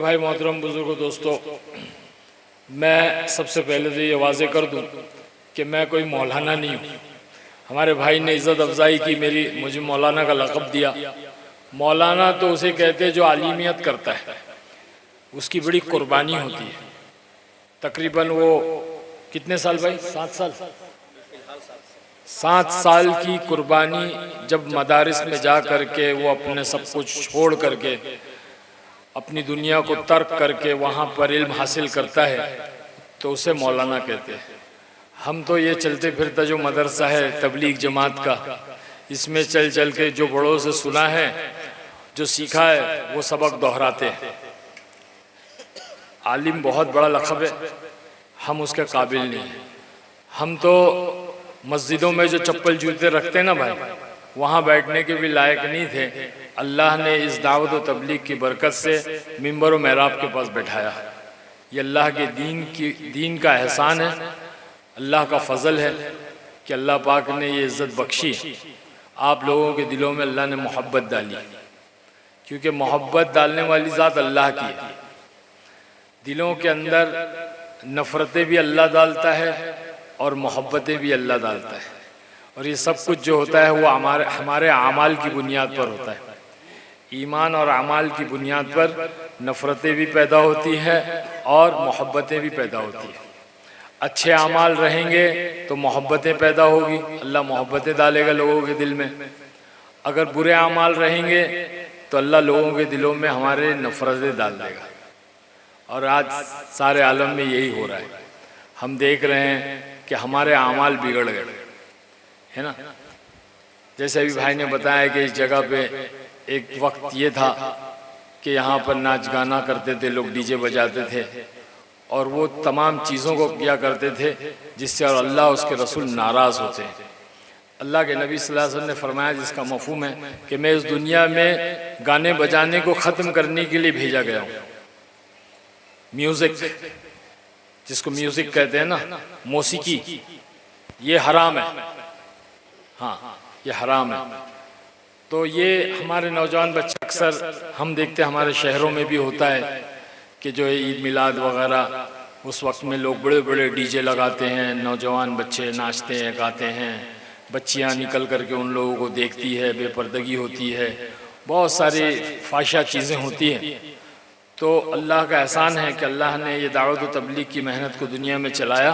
भाई मोहतरम बुजुर्गों दोस्तों, मैं सबसे पहले तो ये वाजे कर दूं कि मैं कोई मौलाना नहीं हूँ। हमारे भाई ने इज़्ज़त अफजाई की, मुझे मौलाना का लक़ब दिया। मौलाना तो उसे कहते हैं जो आलिमियत करता है, उसकी बड़ी कुर्बानी होती है। तकरीबन वो कितने साल भाई? 7 साल की कुर्बानी जब मदारिस में जा कर के वो अपने सब कुछ छोड़ करके अपनी दुनिया को तर्क करके वहाँ पर इल्म हासिल करता है तो उसे मौलाना कहते हैं। हम तो ये चलते फिरता जो मदरसा है तबलीग जमात का, इसमें चल चल के जो बड़ों से सुना है, जो सीखा है, वो सबक दोहराते हैं। आलिम बहुत बड़ा लक़ब है, हम उसके काबिल नहीं हैं। हम तो मस्जिदों में जो चप्पल जूते रखते हैं ना भाई, वहाँ बैठने के भी लायक नहीं थे। अल्लाह ने इस दावत व तबलीग की बरकत से मिंबर व महराब के पास बैठाया। ये अल्लाह के दीन का एहसान है, अल्लाह का फ़ज़ल है कि अल्लाह पाक ने ये इज़्ज़त बख्शी। आप लोगों के दिलों में अल्लाह ने मोहब्बत डाली, क्योंकि मोहब्बत डालने वाली ज़ात अल्लाह की है। दिलों के अंदर नफ़रतें भी अल्लाह डालता है और मोहब्बतें भी अल्लाह डालता है। और ये सब कुछ जो होता है वो हमारे आमाल की बुनियाद पर होता है। ईमान और अमाल की बुनियाद पर नफ़रतें भी पैदा होती हैं और मोहब्बतें भी पैदा होती हैं। अच्छे अमाल रहेंगे तो मोहब्बतें पैदा होगी, अल्लाह मोहब्बतें डालेगा लोगों के दिल में। अगर बुरे अमाल रहेंगे तो अल्लाह लोगों के दिलों में हमारे नफ़रतें डाल देगा। और आज सारे आलम में यही हो रहा है। हम देख रहे हैं कि हमारे अमाल बिगड़ गए, है ना। जैसे अभी भाई ने बताया कि इस जगह पे एक वक्त ये था कि यहाँ पर नाच गाना करते थे लोग, डीजे बजाते थे और वो तमाम चीज़ों को किया करते थे जिससे और अल्लाह उसके रसूल नाराज़ होते हैं। अल्लाह के नबी सल्लल्लाहु अलैहि वसल्लम ने फरमाया, जिसका मफ़हूम है कि मैं इस दुनिया में गाने बजाने को ख़त्म करने के लिए भेजा गया हूँ। म्यूज़िक, जिसको म्यूज़िक कहते हैं ना, मौसीकी, ये हराम है। हाँ, ये हराम है। तो ये हमारे नौजवान बच्चे अक्सर हम देखते हैं, हमारे शहरों में भी होता है कि जो है ईद मिलाद वगैरह, उस वक्त में लोग बड़े बड़े डीजे लगाते हैं, नौजवान बच्चे नाचते हैं, गाते हैं, बच्चियां निकल करके उन लोगों को देखती है, बेपर्दगी होती है, बहुत सारी फाहिशा चीज़ें होती हैं। तो अल्लाह का एहसान है कि अल्लाह ने ये दावत व तबलीग की मेहनत को दुनिया में चलाया,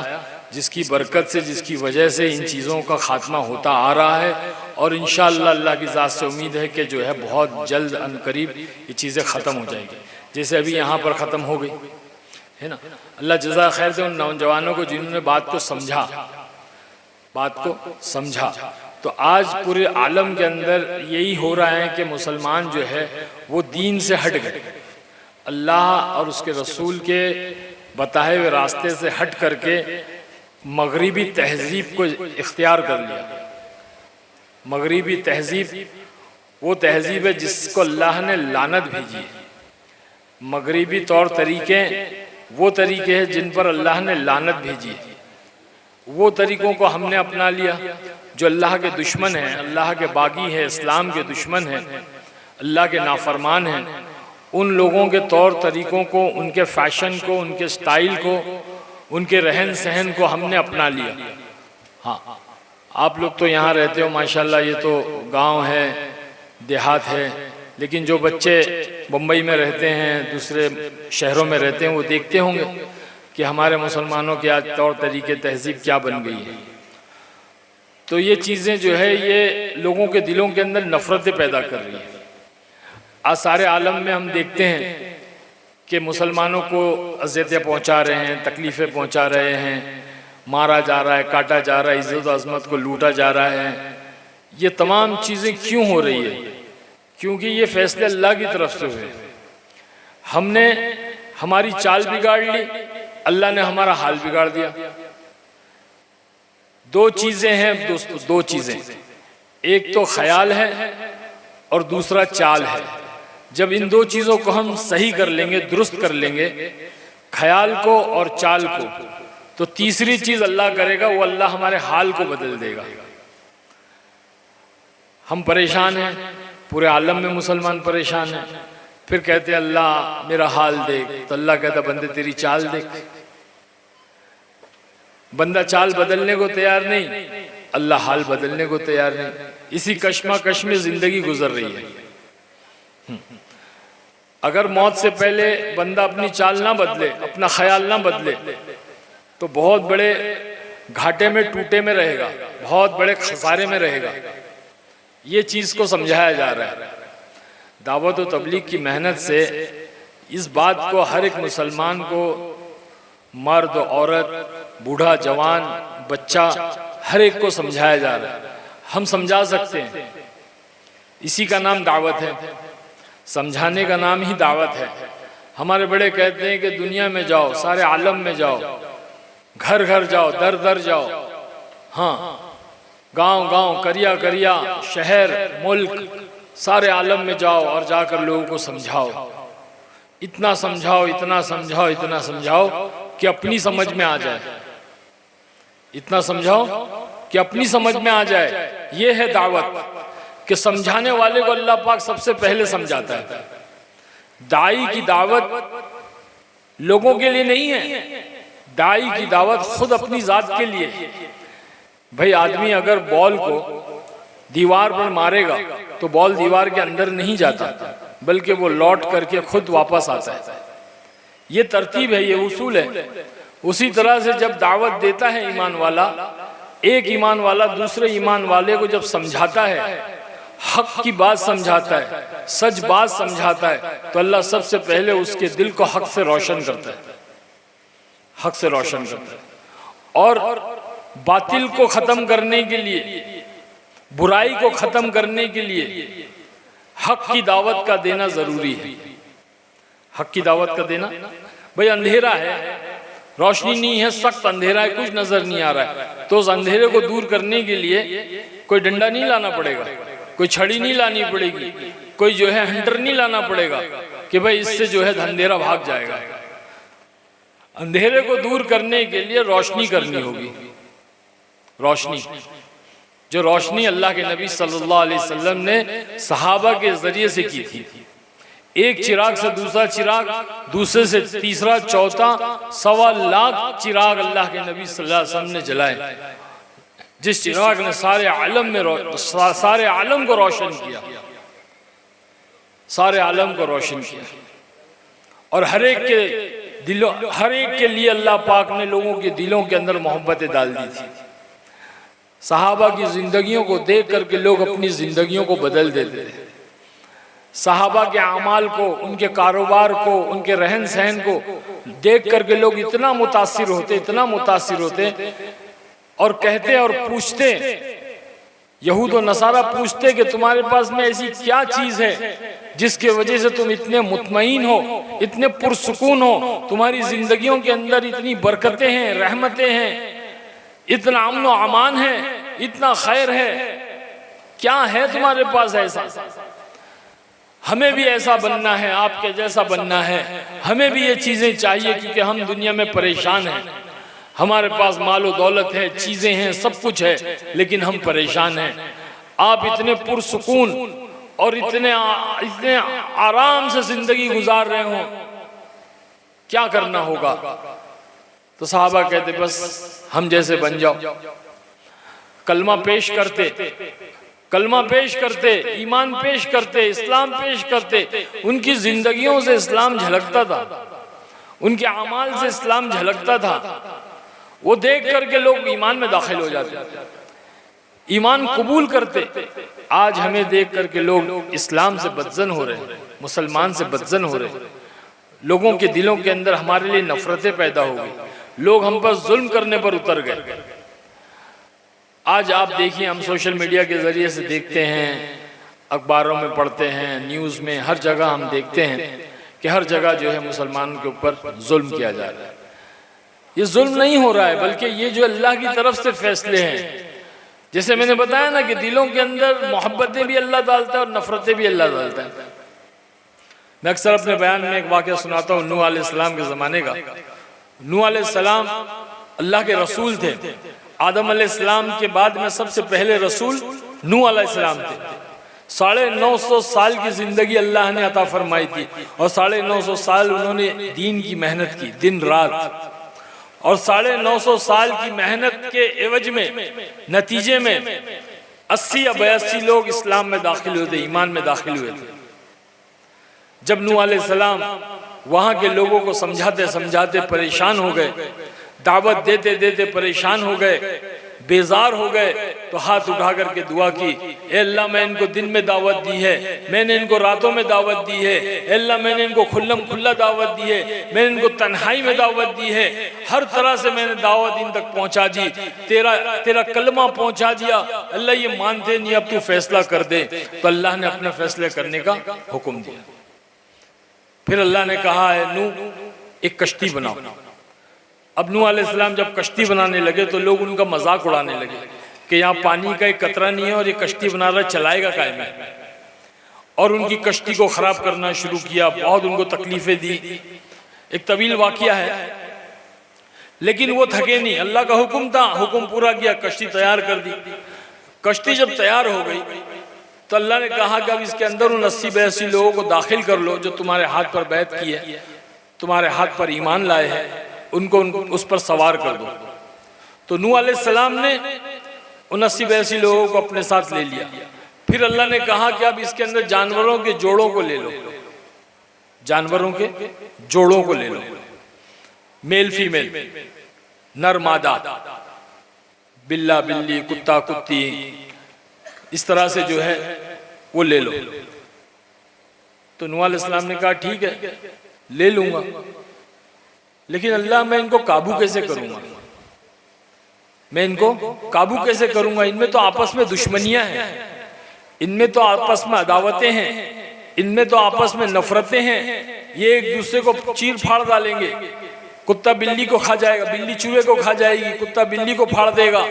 जिसकी बरकत से, जिसकी वजह से इन चीज़ों का ख़ात्मा होता आ रहा है। और इंशाअल्लाह अल्लाह की ज़ात से उम्मीद है कि जो है बहुत जल्द अनकरीब ये चीज़ें ख़त्म हो जाएगी, जैसे अभी यहाँ पर ख़त्म हो गई, है ना। अल्लाह जज़ा खैर दे उन नौजवानों को जिन्होंने बात को समझा। तो आज पूरे आलम के अंदर यही हो रहा है कि मुसलमान जो है वो दीन से हट गए, अल्लाह और उसके रसूल के बताए हुए रास्ते से हट करके मगरिबी तहज़ीब को इख्तियार कर लिया। मगरिबी तहज़ीब वो तहज़ीब है जिसको अल्लाह ने लानत भेजी है। मगरिबी तौर तरीके वो तरीके हैं जिन पर अल्लाह ने लानत भेजी है। वो तरीक़ों को हमने अपना लिया जो अल्लाह के दुश्मन हैं, अल्लाह के बागी हैं, इस्लाम के दुश्मन हैं, अल्लाह के नाफरमान हैं। उन लोगों के तौर तरीक़ों को, उनके फ़ैशन को, उनके स्टाइल को, उनके रहन सहन को हमने अपना लिया। हाँ, आप लोग तो यहाँ रहते हो माशाल्लाह, ये तो गांव है, देहात है, लेकिन जो बच्चे मुंबई में रहते हैं, दूसरे शहरों में रहते हैं, वो देखते होंगे कि हमारे मुसलमानों के आज तौर तरीके तहज़ीब क्या बन गई है। तो ये चीज़ें जो है ये लोगों के दिलों के अंदर नफ़रतें पैदा कर रही है। आज सारे आलम में हम देखते हैं कि मुसलमानों को अज़ियतें पहुंचा रहे हैं, तकलीफ़ें पहुंचा रहे हैं, मारा जा रहा है, काटा जा रहा है, इज़्ज़त अज़मत को लूटा जा रहा है। ये तमाम चीज़ें क्यों हो रही है? क्योंकि ये फ़ैसले अल्लाह की तरफ से हुए। हमने हमारी चाल बिगाड़ ली, अल्लाह ने हमारा हाल बिगाड़ दिया। दो चीज़ें हैं दोस्तों, दो चीज़ें, एक तो ख्याल है और दूसरा चाल है। जब इन दो चीज़ों को हम सही कर लेंगे, दुरुस्त कर लेंगे, ख्याल को और चाल को, तो तीसरी चीज़ अल्लाह करेगा, वो अल्लाह हमारे हाल को बदल देगा। हम परेशान हैं, पूरे आलम में मुसलमान परेशान हैं। फिर कहते अल्लाह मेरा हाल देख, तो अल्लाह कहता बंदे तेरी चाल देख। बंदा चाल बदलने को तैयार नहीं, अल्लाह हाल बदलने को तैयार नहीं। इसी कश्मकश में जिंदगी गुजर रही है। अगर मौत से पहले बंदा अपनी चाल ना बदले, अपना ख्याल ना बदले, तो बहुत बड़े घाटे में, टूटे में रहेगा, बहुत बड़े खसारे में रहेगा। ये चीज को समझाया जा रहा है। दावत और तबलीग की मेहनत से इस बात को हर एक मुसलमान को, मर्द औरत, बूढ़ा जवान, बच्चा, हर एक को समझाया जा रहा है। हम समझा सकते हैं, इसी का नाम दावत है, समझाने का नाम ही दावत है। हमारे बड़े कहते हैं कि दुनिया में जाओ, सारे आलम में जाओ, घर घर जाओ, दर दर जाओ, हाँ, गांव गांव, करिया करिया, शहर, मुल्क, सारे आलम में जाओ और जाकर लोगों को समझाओ। इतना समझाओ, इतना समझाओ, इतना समझाओ कि अपनी समझ में आ जाए। इतना समझाओ कि अपनी समझ में आ जाए। ये है दावत, कि समझाने वाले को अल्लाह पाक सबसे पहले समझाता है। दाई की दावत लोगों के लिए नहीं है, दाई की दावत खुद अपनी जात के लिए। भाई आदमी अगर बॉल को दीवार पर मारेगा तो बॉल दीवार के अंदर नहीं जाता, बल्कि वो लौट करके खुद वापस आता है। ये तरतीब है, ये उसूल है। उसी तरह से जब दावत देता है ईमान वाला, एक ईमान वाला दूसरे ईमान वाले को जब समझाता है, हक की बात समझाता है, सच बात समझाता है, तो अल्लाह सबसे पहले उसके दिल को हक से रोशन करता है, हक से रोशन करता है। और बातिल को खत्म करने के लिए, बुराई को खत्म करने के लिए हक की दावत का देना जरूरी है। हक की दावत का देना, भाई अंधेरा है, रोशनी नहीं है, सख्त अंधेरा है, कुछ नजर नहीं आ रहा है, तो उस अंधेरे को दूर करने के लिए कोई डंडा नहीं लाना पड़ेगा, कोई छड़ी नहीं लानी पड़ेगी, कोई जो है हंटर नहीं लाना पड़ेगा कि भाई इससे जो है अंधेरा भाग जाएगा। अंधेरे को दूर करने के लिए रोशनी करनी होगी। रोशनी, जो रोशनी अल्लाह के नबी सल्लल्लाहु अलैहि वसल्लम ने सहाबा के जरिए से की थी। एक चिराग से दूसरा चिराग, दूसरे से तीसरा, चौथा, 1.25 लाख चिराग अल्लाह के नबी सल्लल्लाहु अलैहि वसल्लम ने जलाए, जिस चिराग ने सारे आलम को रोशन किया, सारे आलम को रोशन किया। और हर एक के लिए अल्लाह पाक ने लोगों के दिलों के अंदर मोहब्बतें डाल दी थी। सहाबा की जिंदगियों को देख करके लोग अपनी जिंदगियों को बदल देते थे। सहाबा के अमाल को, उनके कारोबार को, उनके रहन सहन को देख करके लोग इतना मुतासिर होते, इतना मुतासिर होते, और कहते और पूछते, यहूद और नसारा पूछते कि तुम्हारे पास में ऐसी क्या चीज है जिसके वजह से तुम इतने मुतमईन हो, इतने पुरसुकून हो, तुम्हारी जिंदगियों के अंदर इतनी बरकतें हैं, रहमतें हैं, इतना अमन और अमान है, इतना खैर है, क्या है तुम्हारे पास ऐसा? हमें भी ऐसा बनना है, आपके जैसा बनना है, हमें भी ये चीजें चाहिए, क्योंकि हम दुनिया में परेशान हैं। हमारे पास मालो दौलत है, चीजें हैं, सब कुछ है, लेकिन हम परेशान हैं। आप इतने पुरसुकून और इतने आराम से जिंदगी गुजार रहे हो, क्या करना होगा? तो सहाबा कहते बस हम जैसे बन जाओ। कलमा पेश करते, कलमा पेश करते, ईमान पेश करते, इस्लाम पेश करते। उनकी जिंदगियों से इस्लाम झलकता था, उनके अमाल से इस्लाम झलकता था। वो देख करके लोग ईमान में दाखिल हो जाते, ईमान कबूल करते। आज हमें देख करके लोग इस्लाम से बदजन हो रहे हैं, मुसलमान से बदजन हो रहे हैं। लोगों के दिलों के अंदर हमारे लिए नफरतें पैदा हो गई, लोग हम पर जुल्म करने पर उतर गए। आज आप देखिए, हम सोशल मीडिया के जरिए से देखते हैं, अखबारों में पढ़ते हैं, न्यूज़ में, हर जगह हम देखते हैं कि हर जगह जो है मुसलमान के ऊपर जुल्म किया जा रहा है। ये जुल्म नहीं हो रहा है, बल्कि ये जो अल्लाह की तरफ से फैसले हैं। जैसे मैंने बताया ना कि दिलों के अंदर मोहब्बतें भी अल्लाह डालता है और नफरतें भी अल्लाह डालता है। मैं अक्सर अपने बयान में एक वाक़या सुनाता हूँ नूह अलैहिस्सलाम के ज़माने का। नूह अलैहिस्सलाम अल्लाह के रसूल थे। आदम अलैहिस्सलाम के बाद में सबसे पहले रसूल नूह अलैहिस्सलाम थे। 950 साल की जिंदगी अल्लाह ने अता फरमाई थी और 950 साल उन्होंने दीन की मेहनत की दिन रात, और 950 साल की मेहनत के एवज में नतीजे में 80 या 82 लोग इस्लाम में दाखिल हुए थे, ईमान में दाखिल हुए थे। जब नूह अलैहिस्सलाम वहां के लोगों को समझाते समझाते परेशान हो गए, दावत देते देते परेशान हो गए, बेजार हो गए, तो हाथ उठा करके दुआ की, ए अल्लाह मैं इनको दिन में दावत दी है, मैंने इनको रातों में दावत दी है, ए अल्लाह मैंने इनको खुल्लम खुल्ला दावत दी है, मैंने इनको तन्हाई में दावत दी है, हर तरह से मैंने दावत इन तक पहुंचा दी, तेरा कलमा पहुंचा दिया, अल्लाह ये मानते नहीं, अब तू फैसला कर दे। तो अल्लाह ने अपने फैसले करने का हुक्म दिया। फिर अल्लाह ने कहा है नूह एक कश्ती बनाओ। अब नूह अलैहिस्सलाम जब कश्ती बनाने लगे तो लोग उनका मजाक उड़ाने लगे कि यहाँ पानी का एक कतरा नहीं है और ये कश्ती बना रहा, चलाएगा काय में, और उनकी कश्ती को खराब करना शुरू किया, बहुत उनको तकलीफें दी। एक तवील वाकया है, लेकिन वो थके नहीं, अल्लाह का हुक्म था, हुक्म पूरा किया, कश्ती तैयार कर दी। कश्ती जब तैयार हो गई तो अल्लाह ने कहा कि अब इसके अंदर उन 80-82 लोगों को दाखिल कर लो जो तुम्हारे हाथ पर बैत की है, तुम्हारे हाथ पर ईमान लाए हैं, उनको उस पर सवार कर दो। तो नूह अलैहिस्सलाम ने उन 80-82 लोगों को अपने साथ ले लिया। फिर अल्लाह ने कहा कि अब इसके अंदर जानवरों के जोड़ों को ले लो, जानवरों के जोड़ों को ले लो, मेल फीमेल, नर मादा, बिल्ला बिल्ली, कुत्ता कुत्ती, इस तरह से जो है वो ले लो। तो नूह अलैहिस्सलाम ने कहा ठीक है ले लूंगा, लेकिन अल्लाह मैं इनको काबू कैसे करूंगा, मैं इनको काबू कैसे करूंगा, इनमें तो आपस में दुश्मनियां हैं, इनमें तो आपस में अदावतें हैं, इनमें तो आपस में नफरतें हैं, ये एक दूसरे को चीर फाड़ डालेंगे, कुत्ता बिल्ली को खा जाएगा, बिल्ली चूहे को खा जाएगी, कुत्ता बिल्ली को फाड़ देगा,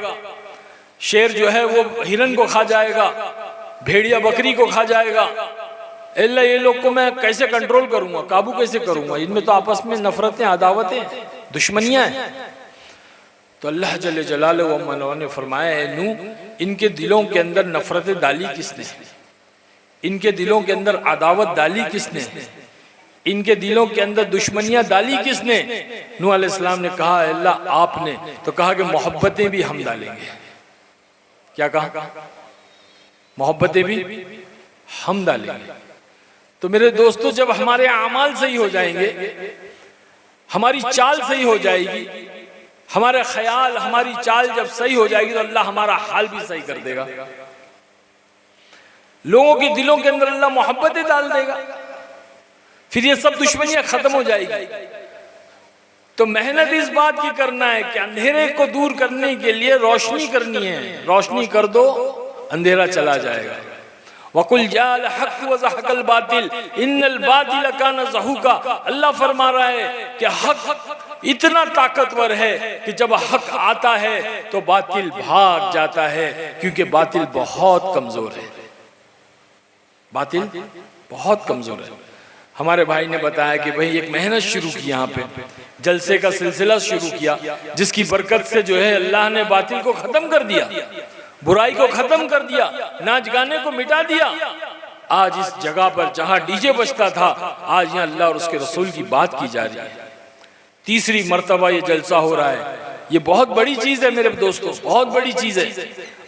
शेर जो है वो हिरन को खा जाएगा, भेड़िया बकरी को खा जाएगा। अल्लाह ये लोग को मैं कैसे कंट्रोल करूंगा, काबू कैसे करूंगा, इनमें तो आपस में नफरतें, अदावतें, दुश्मनियां हैं। तो अल्लाह जल्ले जलालहू व मौला ने फरमाया है नूह इनके दिलों के अंदर नफरतें डाली किसने, इनके दिलों के अंदर अदावत डाली किसने, इनके दिलों के अंदर दुश्मनियां डाली किसने। नूह अलैहिस्सलाम ने कहा अल्लाह आपने। तो कहा कि मोहब्बतें भी हम डालेंगे। क्या कहा, मोहब्बतें भी हम डालेंगे। तो मेरे दोस्तों जब हमारे अमाल सही हो जाएंगे, हमारी चाल सही हो जाएगी, हमारे ख्याल हमारी चाल जब सही हो जाएगी तो अल्लाह हमारा हाल भी सही कर देगा, लोगों के दिलों के अंदर अल्लाह मोहब्बतें डाल देगा, फिर ये सब दुश्मनियां खत्म हो जाएगी। तो मेहनत इस बात की करना है कि अंधेरे को दूर करने के लिए रोशनी करनी है, रोशनी कर दो अंधेरा चला जाएगा। वकुल जाल हक व ज़हकल बातिल इन्नल बातिल कान ज़हूका। अल्लाह फरमा रहा है कि हक इतना ताकतवर है कि जब हक आता है तो बातिल भाग जाता है, क्योंकि बातिल बहुत कमजोर है, बातिल बहुत कमजोर है। हमारे भाई ने बताया कि भाई एक मेहनत शुरू की, यहाँ पे जलसे का सिलसिला शुरू किया, जिसकी बरकत से जो है अल्लाह ने बातिल को खत्म कर दिया, बुराई को खत्म कर दिया, नाच गाने को मिटा दिया। आज इस जगह पर जहां डीजे बजता था, आज यहाँ अल्लाह और उसके रसूल की बात की जा रही है। तीसरी मर्तबा ये जलसा हो रहा है, ये बहुत बड़ी चीज है मेरे दोस्तों, बहुत बड़ी चीज है।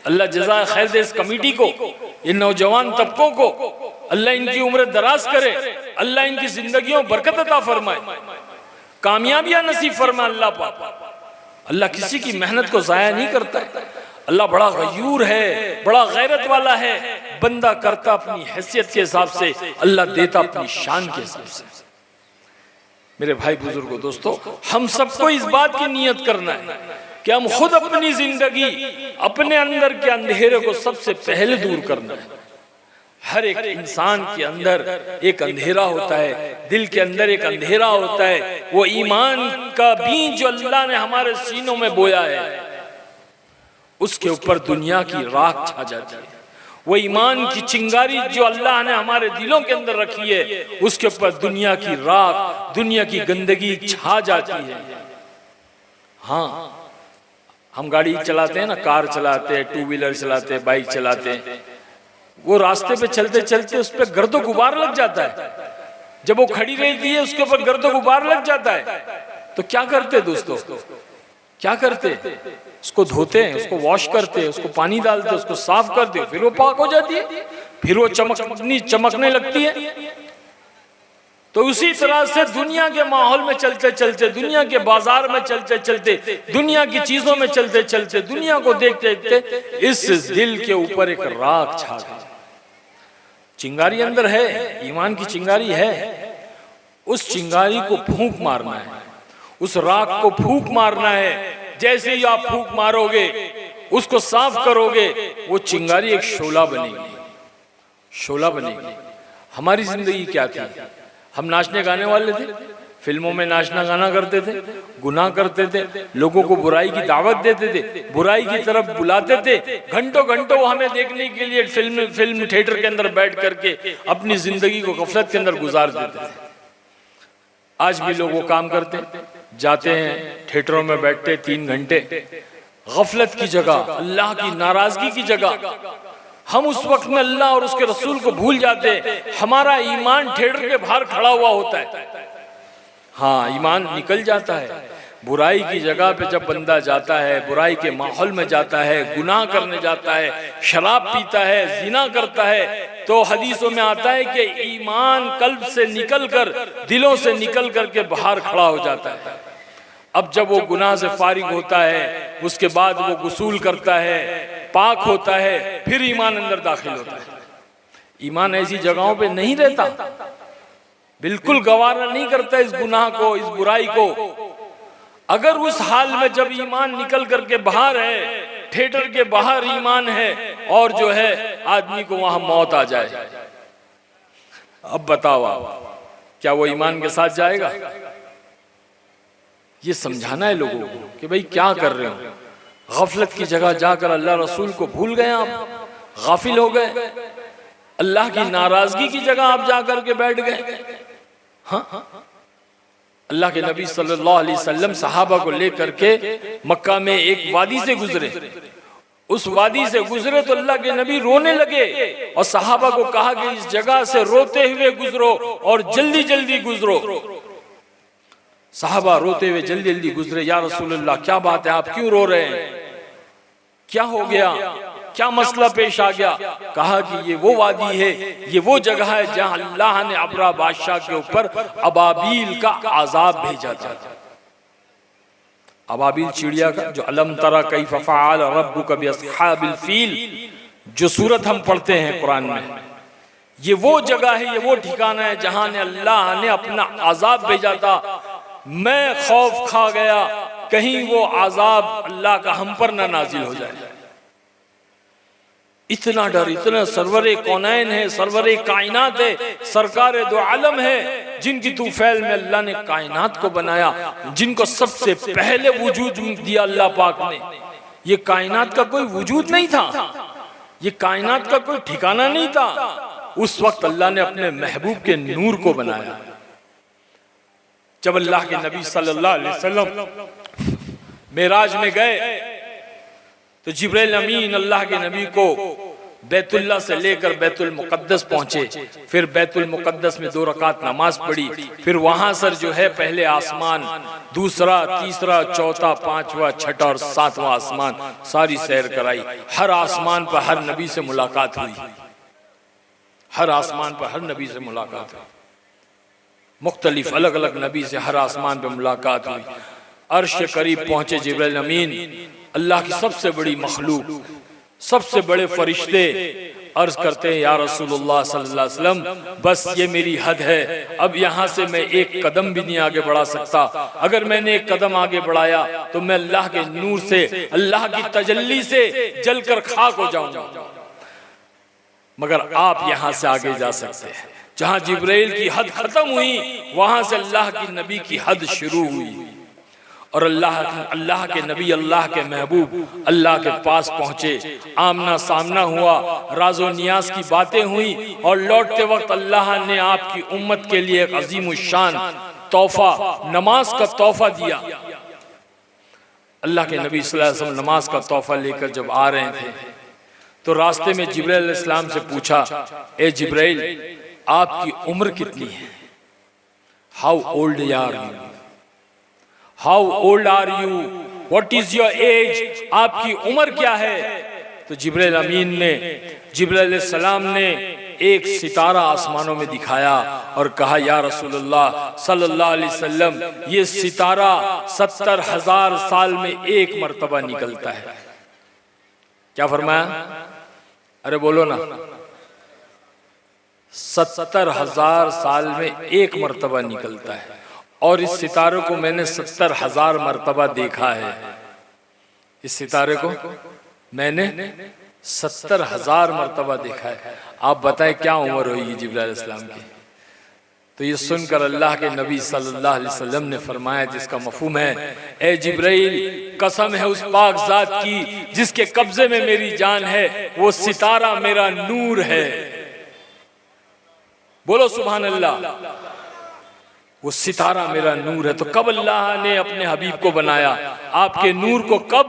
अल्लाह जज़ा खैर दे इस कमेटी को, इन नौजवान तबकों को, अल्लाह इनकी उम्र दराज करे, अल्लाह इनकी जिंदगियों बरकत अता फरमाए, कामयाबियां नसीब फरमाए अल्लाह पाक। अल्लाह किसी की मेहनत को जाया नहीं करता, अल्लाह बड़ा गयूर है, बड़ा गैरत वाला है। बंदा करता अपनी हैसियत के हिसाब से, अल्लाह देता अपनी शान के हिसाब से। मेरे भाई बुजुर्गों दोस्तों, हम सबको इस बात की नियत करना है कि हम खुद अपनी जिंदगी, अपने अंदर के अंधेरे को सबसे पहले दूर करना है। हर एक इंसान के अंदर एक अंधेरा होता है, दिल के अंदर एक अंधेरा होता है, वो ईमान का बीज जो अल्लाह ने हमारे सीनों में बोया है, उसके ऊपर दुनिया की राख छा जाती है। वो ईमान की चिंगारी जो अल्लाह ने हमारे दिलों के अंदर रखी है, उसके ऊपर दुनिया की राख, दुनिया की गंदगी छा जाती है। हाँ, हम गाड़ी चलाते हैं ना, कार चलाते हैं, टू व्हीलर चलाते हैं, बाइक चलाते हैं, वो रास्ते पे चलते चलते उस पर गर्दो गुबार लग जाता है, जब वो खड़ी रहती है उसके ऊपर गर्दो गुबार लग जाता है, तो क्या करते दोस्तों, क्या करते, उसको धोते हैं, उसको वॉश करते हैं, उसको पानी डालते हैं, उसको साफ करते हैं, फिर वो पाक हो जाती है, फिर वो चमकने लगती है। तो उसी तरह से दुनिया के माहौल में चलते चलते, दुनिया के बाजार में चलते चलते, दुनिया की चीजों में चलते चलते, दुनिया को देखते देखते इस दिल के ऊपर एक राख छा गई। चिंगारी अंदर है, ईमान की चिंगारी है, उस चिंगारी को फूंक मारना है, उस राख को फूंक मारना है। जैसे ही आप फूंक मारोगे, उसको साफ करोगे, वो चिंगारी एक शोला बनेगी, शोला बनेगी। हमारी जिंदगी क्या थी, हम नाचने गाने वाले थे, फिल्मों में नाचना गाना करते थे, गुनाह करते थे, लोगों को बुराई की दावत देते थे, बुराई की तरफ बुलाते थे, घंटों घंटों हमें देखने के लिए फिल्म थिएटर के अंदर बैठ करके अपनी जिंदगी को गफलत के अंदर गुजार देते थे। आज भी लोग वो काम करते, जाते हैं थिएटरों में बैठते 3 घंटे, गफलत की जगह, अल्लाह की नाराजगी की जगह। हम उस वक्त में अल्लाह और उसके रसूल को भूल जाते हैं, हमारा ईमान थिएटर के बाहर खड़ा हुआ होता है। हाँ, ईमान निकल जाता है। बुराई की जगह पे जब बंदा जाता है, बुराई के माहौल में जाता है, गुनाह करने जाता है, शराब पीता है, जिना करता है, तो हदीसों में आता है कि ईमान कल्ब से निकल कर, दिलों से निकल कर के बाहर खड़ा हो जाता है। अब जब वो गुनाह से फारिग होता है, उसके बाद वो गुसूल करता है, पाक होता है, फिर ईमान अंदर दाखिल होता है। ईमान ऐसी जगहों पे नहीं रहता, बिल्कुल गवारा नहीं करता इस गुनाह को, इस बुराई को। अगर उस हाल में जब ईमान निकल करके बाहर है, थिएटर के बाहर ईमान है, और जो है आदमी को वहां मौत आ जाए, अब बताओ आप, क्या वो ईमान के साथ जाएगा? ये समझाना है लोगों को कि भाई क्या कर रहे हो, गफलत की जगह जाकर अल्लाह रसूल को भूल गए, आप गाफिल हो गए, अल्लाह की नाराजगी की जगह आप जाकर के बैठ गए। हाँ, अल्लाह के नबी सल्लल्लाहु अलैहि वसल्लम सहाबा को लेकर के मक्का में एक वादी से गुजरे, उस वादी से गुजरे तो अल्लाह के नबी रोने लगे और सहाबा को कहा कि इस जगह से रोते हुए गुजरो और जल्दी जल्दी गुजरो। सहाबा रोते हुए जल्दी जल्दी गुजरे। या रसूलल्लाह, क्या बात है, आप क्यों रो रहे हैं, क्या हो गया, क्या मसला पेश आ गया? कहा कि ये वो वादी है, ये वो जगह है जहां अल्लाह ने अबरा बादशाह के ऊपर अबाबील का आजाब भेजा था। अबाबील चिड़िया का, जो अलम तरा कैफ फ़अल रब्बुका बिअस्हाबिल फील, जो सूरत हम पढ़ते हैं कुरान में, ये वो जगह है, ये वो ठिकाना है जहां ने अल्लाह ने अपना आजाब भेजा था। मैं खौफ खा गया कहीं वो आजाब अल्लाह का हम पर ना नाजिल हो जाए। इतना डर, इतना सरवरे कौनैन है, सरवरे कायनात है, सरकार दो आलम है, जिनकी तूफैल में अल्लाह ने कायनात को बनाया, जिनको सबसे पहले वजूद दिया अल्लाह पाक ने। ये कायनात का कोई वजूद नहीं था, ये कायनात का कोई ठिकाना नहीं था। उस वक्त अल्लाह ने अपने महबूब के नूर को बनाया। जब अल्लाह के नबी सल्लल्लाहु अलैहि वसल्लम मेराज में गए तो जिब्रील अमीन अल्लाह के नबी को बैतुल्लाह से लेकर बैतुल मुकद्दस पहुंचे, फिर बैतुल मुकद्दस में 2 रकात नमाज पढ़ी, फिर वहां से जो है पहले आसमान, दूसरा, तीसरा, चौथा, 5वां, 6वां और 7वां आसमान सारी सैर कराई। हर आसमान पर हर नबी से मुलाकात हुई, हर आसमान पर हर नबी से मुलाकात हुई, मुख्तलिफ अलग अलग नबी से हर आसमान पर मुलाकात हुई। अर्श के करीब पहुंचे जिब्रील अमीन, अल्लाह की सबसे बड़ी मखलूक, सबसे बड़े फरिश्ते अर्ज करते हैं, या रसूलुल्लाह सल्लल्लाहु अलैहि वसल्लम, बस ये मेरी हद है, अब यहाँ से मैं एक कदम भी नहीं आगे बढ़ा सकता। अगर मैंने एक कदम आगे बढ़ाया तो मैं अल्लाह के नूर से, अल्लाह की तजल्ली से जलकर खाक हो जाऊंगा, मगर आप यहाँ से आगे जा सकते हैं। जहाँ जिब्राइल की हद खत्म हुई, वहां से अल्लाह की नबी की हद शुरू हुई और अल्लाह के नबी, अल्लाह के महबूब अल्लाह के पास पहुंचे, आमना सामना हुआ, राजो नियाज की बातें हुई और लौटते वक्त अल्लाह ने आपकी उम्मत के लिए एक अजीम शान तोहफा, नमाज का तोहफा दिया। अल्लाह के नबी सल्लल्लाहु अलैहि वसल्लम नमाज का तोहफा लेकर जब आ रहे थे तो रास्ते में जिब्राइल अलैहिस्सलाम से पूछा, ए जिब्राइल, आपकी उम्र कितनी है? How old are you? How old are you? What is your age? आपकी उम्र क्या है? तो जिब्राइल अमीन ने, जिब्राइल अलैहिस्सलाम ने एक सितारा आसमानों में दिखाया और कहा, या रसूलुल्लाह सल्लल्लाहु अलैहि वसल्लम, ये सितारा 70,000 साल में एक मर्तबा निकलता है। क्या फरमाया? अरे बोलो ना। 70,000 साल में एक मर्तबा निकलता है, और इस सितारे को मैंने 70,000 मर्तबा देखा है। इस सितारे को मैंने 70,000 मर्तबा देखा है। आप बताएं क्या उम्र होगी जिब्राइल अलैहिस्सलाम की? तो ये सुनकर अल्लाह के नबी सल्लल्लाहु अलैहि वसल्लम ने फरमाया, जिसका मफहूम है, ए जिब्राइल, कसम है उस पाक जात की जिसके कब्जे में मेरी जान है, वो सितारा मेरा नूर है। बोलो सुभान अल्लाह। वो सितारा मेरा नूर है। तो कब अल्लाह ने अपने हबीब को बनाया, आपके नूर को कब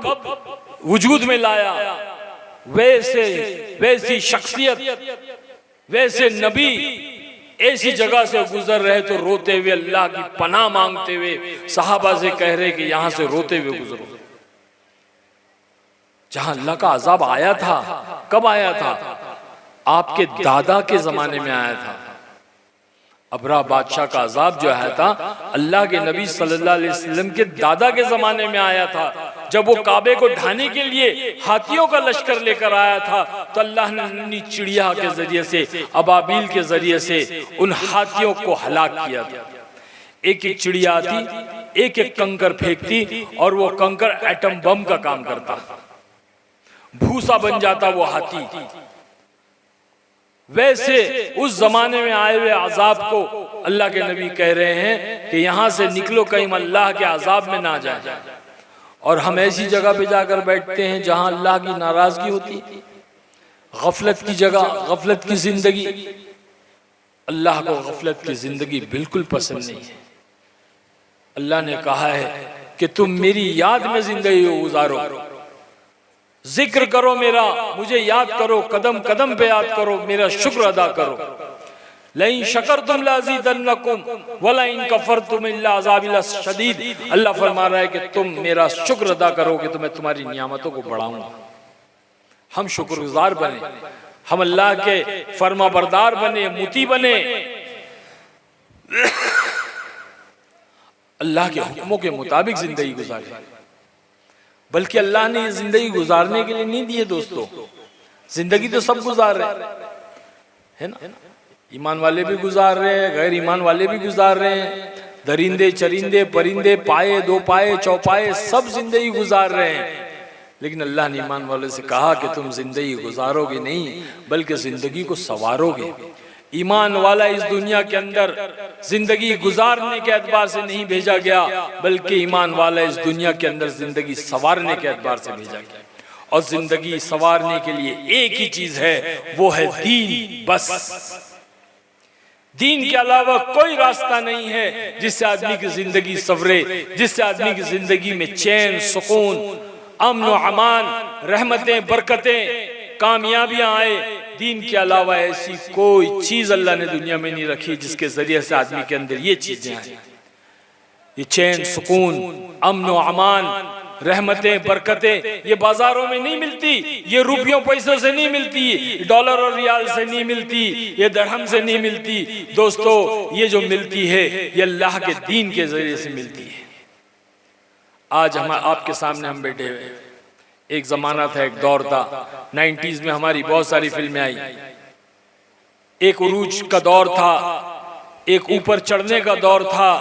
वजूद में लाया? वैसी शख्सियत, वैसे नबी ऐसी जगह से गुजर रहे तो रोते हुए, अल्लाह की पनाह मांगते हुए सहाबा से कह रहे कि यहां से रोते हुए गुजरो। जहां अल्लाह का अजाब आया था, कब आया था? आपके दादा के जमाने में आया था। अबरा बादशाह का अजाब जो आया था, अल्लाह के नबी सल्लल्लाहु अलैहि वसल्लम के दादा के जमाने में आया था। जब वो काबे को ढाने के लिए हाथियों का लश्कर लेकर आया था, तो अल्लाह ने चिड़िया के जरिए से, अबाबील के जरिए से उन हाथियों को हलाक किया था। एक एक चिड़िया आती, एक एक कंकर फेंकती, और वो कंकर एटम बम का काम करता, भूसा बन जाता वो हाथी। वैसे उस जमाने में आए हुए अजाब को अल्लाह के नबी कह रहे हैं कि यहां से निकलो, कहीं अल्लाह के अजाब में ना जाए। और हम ऐसी जगह पे जाकर बैठते हैं जहां अल्लाह की नाराजगी होती है, गफलत की जगह, गफलत की जिंदगी। अल्लाह को गफलत की जिंदगी बिल्कुल पसंद नहीं है। अल्लाह ने कहा है कि तुम मेरी याद में जिंदगी गुजारो, जिक्र करो मेरा, मुझे याद करो, कदम कदम पे याद करो, मेरा शुक्र अदा करो। लइन शकरतुम लाज़ीदन्नकुम वलइन कफरतुम इन्ना अज़ाबी लशदीद। अल्लाह फरमा रहा है कि तुम मेरा शुक्र अदा करोगे तो मैं तुम्हारी नियामतों को बढ़ाऊंगा। हम शुक्रगुजार बने, हम अल्लाह के फर्मा बरदार बने, मुती बने, अल्लाह के हुक्मों के मुताबिक जिंदगी गुजारे। बल्कि अल्लाह ने ये जिंदगी गुजारने के लिए नहीं दी है दोस्तों। जिंदगी तो सब गुजार रहे है ना, ईमान वाले भी गुजार रहे हैं, गैर ईमान वाले भी गुजार रहे हैं, दरिंदे चरिंदे परिंदे, पाए दो पाए चौपाए, सब जिंदगी गुजार रहे हैं। लेकिन अल्लाह ने ईमान वालों से कहा कि तुम जिंदगी गुजारोगे नहीं, बल्कि जिंदगी को संवारोगे। ईमान वाला इस दुनिया के अंदर जिंदगी गुजारने के एतबार से नहीं भेजा गया, बल्कि ईमान वाला इस दुनिया के अंदर जिंदगी संवारने के एतबार से भेजा गया। और जिंदगी संवारने के लिए एक ही चीज है, वो है दीन। बस दीन के अलावा कोई रास्ता नहीं है जिससे आदमी की जिंदगी संवरे, जिससे आदमी की जिंदगी में चैन, सुकून, अमन व अमान, रहमतें, बरकतें, कामयाबियां आए। दीन के अलावा ऐसी कोई चीज अल्लाह ने दुनिया में नहीं रखी जिसके जरिए से आदमी के अंदर ये चीजें आए। ये चैन, सुकून, अमन व अमान, रहमतें, बरकतें, ये बाजारों में नहीं मिलती, ये रुपयों पैसों से नहीं मिलती, डॉलर और रियाल से नहीं मिलती, ये दरहम से नहीं मिलती। दोस्तों, ये जो मिलती है ये अल्लाह के दीन के जरिए से मिलती है। आज हम आपके सामने हम बैठे हुए, एक जमाना था, एक दौर था, 90s में हमारी बहुत सारी फिल्में आई। एक उरूज का दौर था, एक ऊपर चढ़ने का दौर था,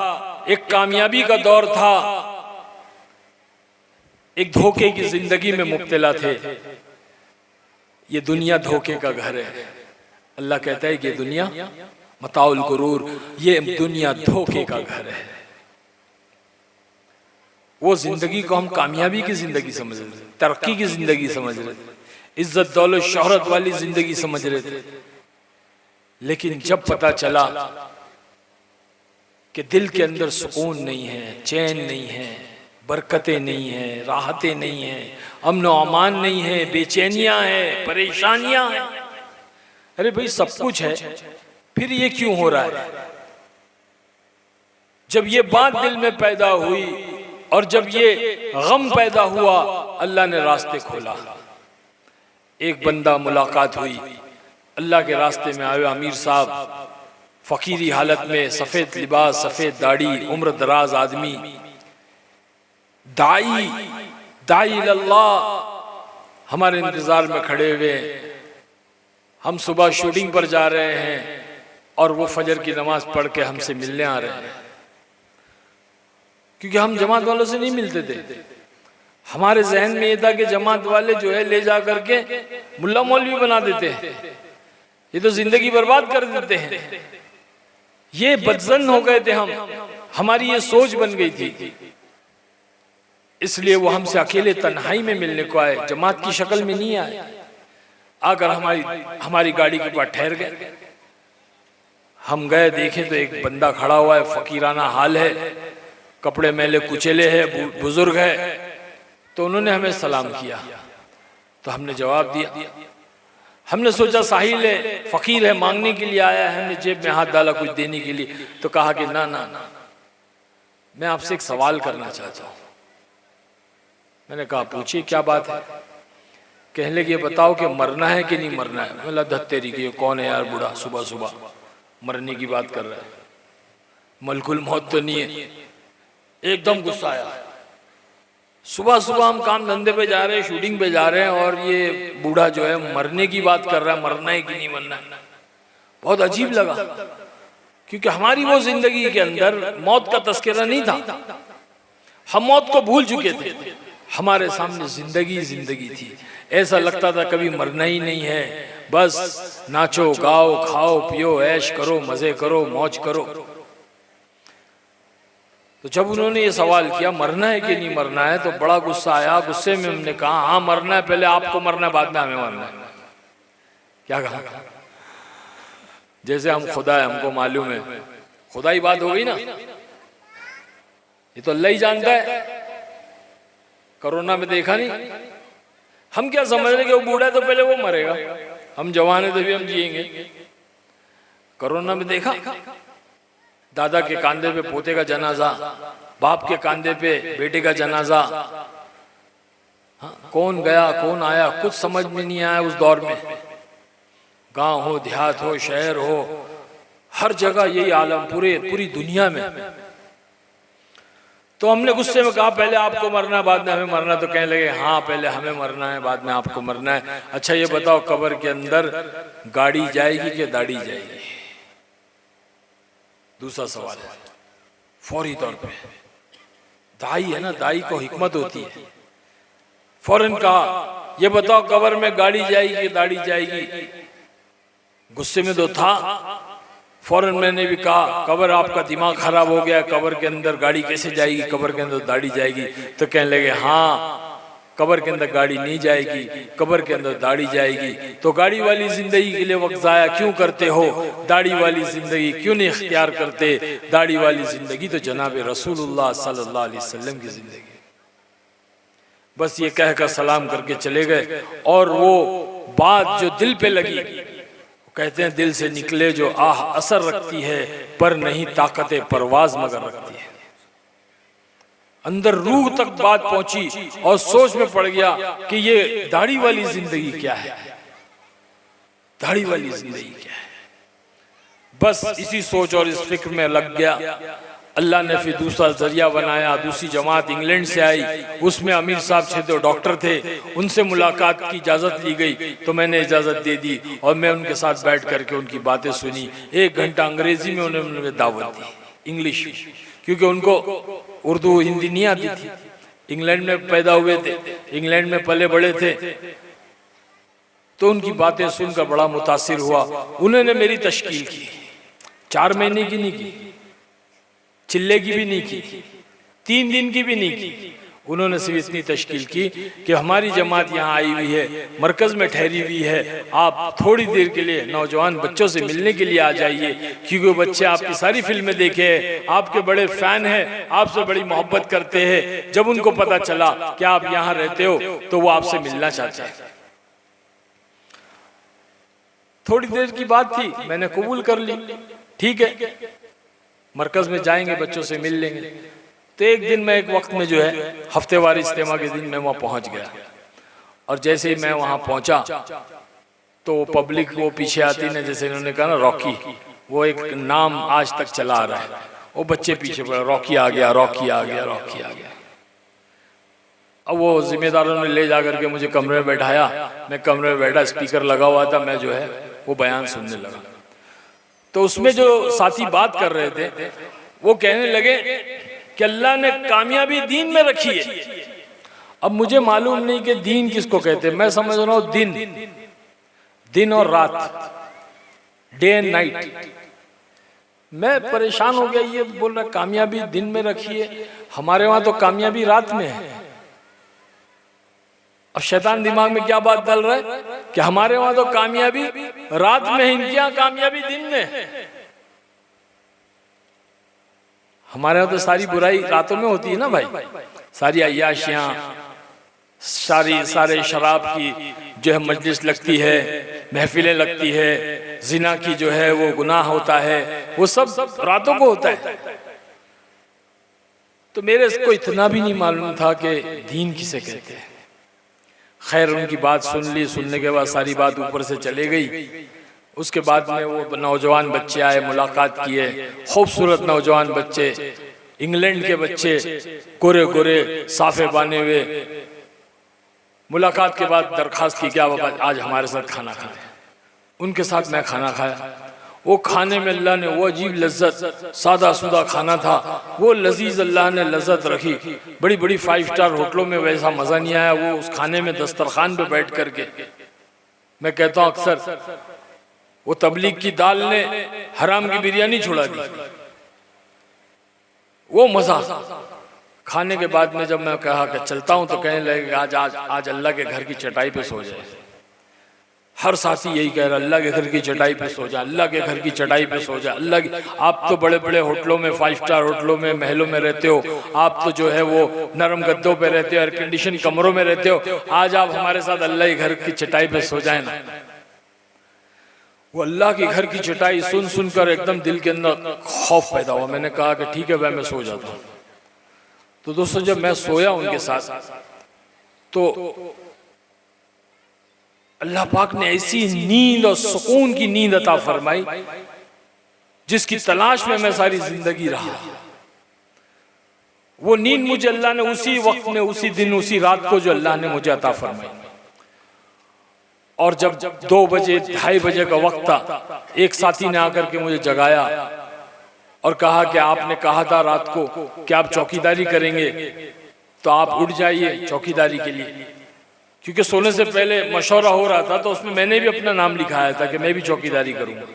एक कामयाबी का दौर था, एक धोखे की जिंदगी में मुब्तला थे। ये दुनिया धोखे का घर है। अल्लाह कहता है कि दुनिया मताउल गुरूर, ये दुनिया धोखे का घर है। वो जिंदगी को हम कामयाबी की जिंदगी समझ रहे थे, तरक्की की जिंदगी समझ रहे थे, इज्जत दौलत शोहरत वाली जिंदगी समझ रहे थे। लेकिन जब पता चला कि दिल के अंदर सुकून नहीं है, चैन नहीं है, बरकतें नहीं हैं, राहतें नहीं हैं, अमन व अमान नहीं है, बेचैनियां हैं, परेशानियां हैं। अरे भाई सब कुछ है, फिर ये क्यों हो रहा है? जब ये बात दिल में पैदा हुई और जब ये गम पैदा हुआ, अल्लाह ने रास्ते खोला। एक बंदा मुलाकात हुई, अल्लाह के रास्ते में आए अमीर साहब, फकीरी हालत में, सफेद लिबास, सफेद दाढ़ी, उम्र दराज आदमी, दाई अल्लाह हमारे इंतजार में खड़े हुए। हम सुबह शूटिंग पर जा रहे हैं और वो फजर की नमाज पढ़ के हमसे मिलने आ रहे हैं, क्योंकि हम जमात वालों से नहीं मिलते थे। हमारे जहन में ये था कि जमात वाले जो है ले जा करके मुल्ला मौलवी बना देते हैं, ये तो जिंदगी बर्बाद कर देते हैं। ये बदजन हो गए थे हम, हमारी ये सोच बन गई थी। इसलिए वो हमसे अकेले तन्हाई में मिलने को आए, जमात की शक्ल में नहीं आए। आकर हमारी गाड़ी के पास ठहर गए। हम गए, देखे तो एक बंदा खड़ा हुआ है, फकीराना हाल है, कपड़े मैले कुचेले है, बुजुर्ग है। तो उन्होंने हमें सलाम किया, तो हमने जवाब दिया। हमने सोचा साहिल है, फकीर है, मांगने के लिए आया है। हमने जेब में हाथ डाला कुछ देने के लिए, तो कहा कि ना ना ना, मैं आपसे एक सवाल करना चाहता हूँ। मैंने कहा पूछिए, क्या बात है? कहने लगे ये बताओ कि मरना है कि नहीं मरना है। बोला धत्तेरी की, कौन है यार बूढ़ा सुबह सुबह मरने की बात कर रहा है, मलकुल मौत तो नहीं है। एकदम गुस्सा आया। सुबह सुबह हम काम धंधे पे जा रहे हैं, शूटिंग पे जा रहे हैं, और ये बूढ़ा जो है मरने की बात कर रहा है, मरना है कि नहीं मरना है। बहुत अजीब लगा, क्योंकि हमारी वो जिंदगी के अंदर मौत का तस्करा नहीं था। हम मौत को भूल चुके थे, हमारे सामने जिंदगी जिंदगी थी। ऐसा लगता था कभी मरना ही नहीं है, बस नाचो गाओ खाओ पियो ऐश करो, मजे करो, मौज करो। तो जब उन्होंने ये सवाल किया मरना है कि नहीं मरना है, तो बड़ा गुस्सा आया। गुस्से में हमने कहा हाँ मरना है, पहले आपको मरना है, बाद में हमें मरना है। क्या कहा? जैसे हम खुदा है, हमको मालूम है। खुदा ही बात हो गई ना, ये तो अल्लाह ही जानता है। कोरोना में देखा नहीं, हम क्या समझ रहे कि वो बूढ़ा है तो पहले वो मरेगा, हम जवान है तभी हम जिएंगे। कोरोना में देखा, दादा के कांधे पे पोते का जनाजा, बाप के कांधे पे बेटे का जनाजा। हाँ, कौन गया कौन आया कुछ समझ में नहीं आया उस दौर में। गांव हो, देहात हो, शहर हो, हर जगह यही आलम, पूरी दुनिया में। तो हमने गुस्से में कहा पहले आपको मरना है बाद में हमें मरना। तो कहने लगे हाँ पहले हमें मरना है बाद में आपको मरना है। अच्छा ये बताओ कब्र के अंदर गाड़ी जाएगी कि दाढ़ी जाएगी? दूसरा सवाल है फौरी तौर पे। दाई है ना, दाई को हिकमत होती है। फौरन कहा ये बताओ कब्र में गाड़ी जाएगी कि दाढ़ी जाएगी? गुस्से में तो था, फौरन मैंने भी कहा कब्र आपका दिमाग खराब हो गया, कब्र के अंदर गाड़ी कैसे जाएगी, कब्र के अंदर दाढ़ी जाएगी? तो कहने लगे हाँ कब्र के अंदर गाड़ी नहीं जाएगी, कब्र के अंदर दाढ़ी जाएगी। तो गाड़ी वाली जिंदगी के लिए वक्त जाया क्यों करते हो, दाढ़ी वाली जिंदगी क्यों नहीं इख्तियार करते? दाढ़ी वाली जिंदगी तो जनाब रसूलुल्लाह सल्लल्लाहु अलैहि वसल्लम की जिंदगी। बस ये कहकर सलाम करके चले गए। और वो बात जो दिल पे लगी, कहते हैं दिल से निकले जो आह असर रखती है, पर नहीं ताकत परवाज मगर रखती है। अंदर रूह तक बात पहुंची और सोच में पड़ गया कि ये दाढ़ी वाली जिंदगी क्या है, दाढ़ी वाली जिंदगी क्या है। बस इसी सोच और इस फिक्र में लग गया। अल्लाह ने फिर दूसरा जरिया बनाया, दूसरी जमात इंग्लैंड से आई, उसमें अमीर साहब थे तो डॉक्टर थे, उनसे मुलाकात की इजाज़त ली गई। तो मैंने इजाज़त दे दी और मैं उनके साथ बैठ करके उनकी बातें सुनी। 1 घंटा अंग्रेजी में उन्होंने दावत दी, इंग्लिश, क्योंकि उनको उर्दू हिंदी नहीं आती थी। इंग्लैंड में पैदा हुए थे, इंग्लैंड में पले बड़े थे, तो उनकी बातें सुनकर बड़ा मुतासिर हुआ। उन्होंने मेरी तशकील की, 4 महीने की नहीं की, चिल्ले की भी नहीं की, 3 दिन की भी नहीं की। उन्होंने सिर्फ इतनी तशकील की कि हमारी जमात यहाँ आई हुई है, मरकज़ में ठहरी हुई है, आप थोड़ी देर के लिए नौजवान बच्चों से मिलने के लिए आ जाइए, क्योंकि बच्चे आपकी सारी फिल्में देखे हैं, आपके बड़े फ़ैन हैं, आपसे बड़ी मोहब्बत करते हैं। जब उनको पता चला कि आप यहाँ रहते हो तो वो आपसे मिलना चाहते हैं। थोड़ी देर की बात थी, मैंने कबूल कर ली, ठीक है मरकज़ में जाएंगे, बच्चों से मिल लेंगे। तो एक दिन मैं एक वक्त में जो है हफ्तेवार इज्तिमा के दिन मैं वहाँ पहुँच गया, और जैसे ही मैं वहाँ पहुँचा तो पब्लिक वो पीछे आती ना, जैसे इन्होंने कहा ना रॉकी, वो एक नाम आज तक चला आ रहा है, वो बच्चे पीछे पड़े, रॉकी आ गया, रॉकी आ गया, रॉकी आ गया। अब वो जिम्मेदारों ने ले जा करके मुझे कमरे में बैठाया, मैं कमरे में बैठा, स्पीकर लगा हुआ था, मैं जो है वो बयान सुनने लगा। तो उसमें जो साथी बात कर रहे थे वो कहने लगे कि अल्लाह ने कामयाबी दीन में रखी है। अब मुझे मालूम नहीं कि दीन किसको कहते हैं, मैं समझ रहा हूँ दिन और रात, डे एंड नाइट। मैं परेशान हो गया, ये बोल रहा कामयाबी दिन में रखी है, हमारे वहां तो कामयाबी रात में है। अब शैतान दिमाग में क्या बात डाल रहा है कि हमारे वहां तो कामयाबी रात में है, इनके यहाँ कामयाबी दिन में है। हमारे यहाँ तो सारी बुराई रातों में होती है ना भाई, सारी अय्याशियाँ, सारे शराब की जो है मजलिस लगती है, महफिलें लगती है, जिना की जो है वो गुनाह होता है, वो सब रातों को होता है। तो मेरे को इतना भी नहीं मालूम था कि दीन किसे कहते हैं। खैर उनकी बात सुन ली, सुनने के बाद सारी बात ऊपर से चले गई। उसके बाद में वो नौजवान बच्चे आए, मुलाकात किए, खूबसूरत नौजवान बच्चे, इंग्लैंड के बच्चे, गोरे गोरे साफे बाने हुए। मुलाकात के बाद दरखास्त की कि आप आज हमारे साथ खाना खाएं। उनके साथ मैं खाना खाया। वो खाने में अल्लाह ने वो अजीब लज्जत, सादा सुदा खाना था, वो लजीज अल्लाह ने लज्जत रखी। बड़ी बड़ी 5 स्टार होटलों में वैसा मज़ा नहीं आया वो उस खाने में दस्तरखान पे बैठ करके। मैं कहता हूँ अक्सर वो तबलीग की दाल ने हराम की बिरयानी छुड़ा दी। वो मज़ा खाने के बाद में जब मैं कहा कि चलता हूँ तो कहने लगे आज अल्लाह के घर की चटाई पे सो जाए। हर साथी यही कह रहा, अल्लाह के घर की चटाई पे सो जा, अल्लाह के घर की चटाई पे सो जा। अल्लाह की, आप तो बड़े बड़े होटलों में, 5 स्टार होटलों में, महलों में रहते हो, आप तो जो है वो नरम गद्दों पे रहते हो, एयर कंडीशन कमरों में रहते हो, आज आप हमारे साथ अल्लाह के घर की चटाई पे सो जाए ना। वो अल्लाह की घर की चटाई सुन सुनकर एकदम दिल के अंदर खौफ पैदा हुआ। मैंने कहा कि ठीक है भाई मैं सो जाता हूँ। तो दोस्तों जब मैं सोया उनके साथ तो अल्लाह पाक ने ऐसी नींद और सुकून की नींद अता फरमाई जिसकी तलाश में मैं सारी जिंदगी रहा। वो नींद मुझे अल्लाह ने उसी वक्त में, उसी दिन, उसी रात को जो अल्लाह ने मुझे अता फरमाई। और जब 2 बजे 2:30 बजे का वक्त था, एक साथी ने आकर के मुझे जगाया और कहा कि आपने कहा था रात को कि आप चौकीदारी करेंगे, तो आप उठ जाइए चौकीदारी के लिए। क्योंकि सोने से पहले मशवरा हो रहा था, तो उसमें मैंने भी अपना नाम लिखाया था कि मैं भी चौकीदारी करूंगा।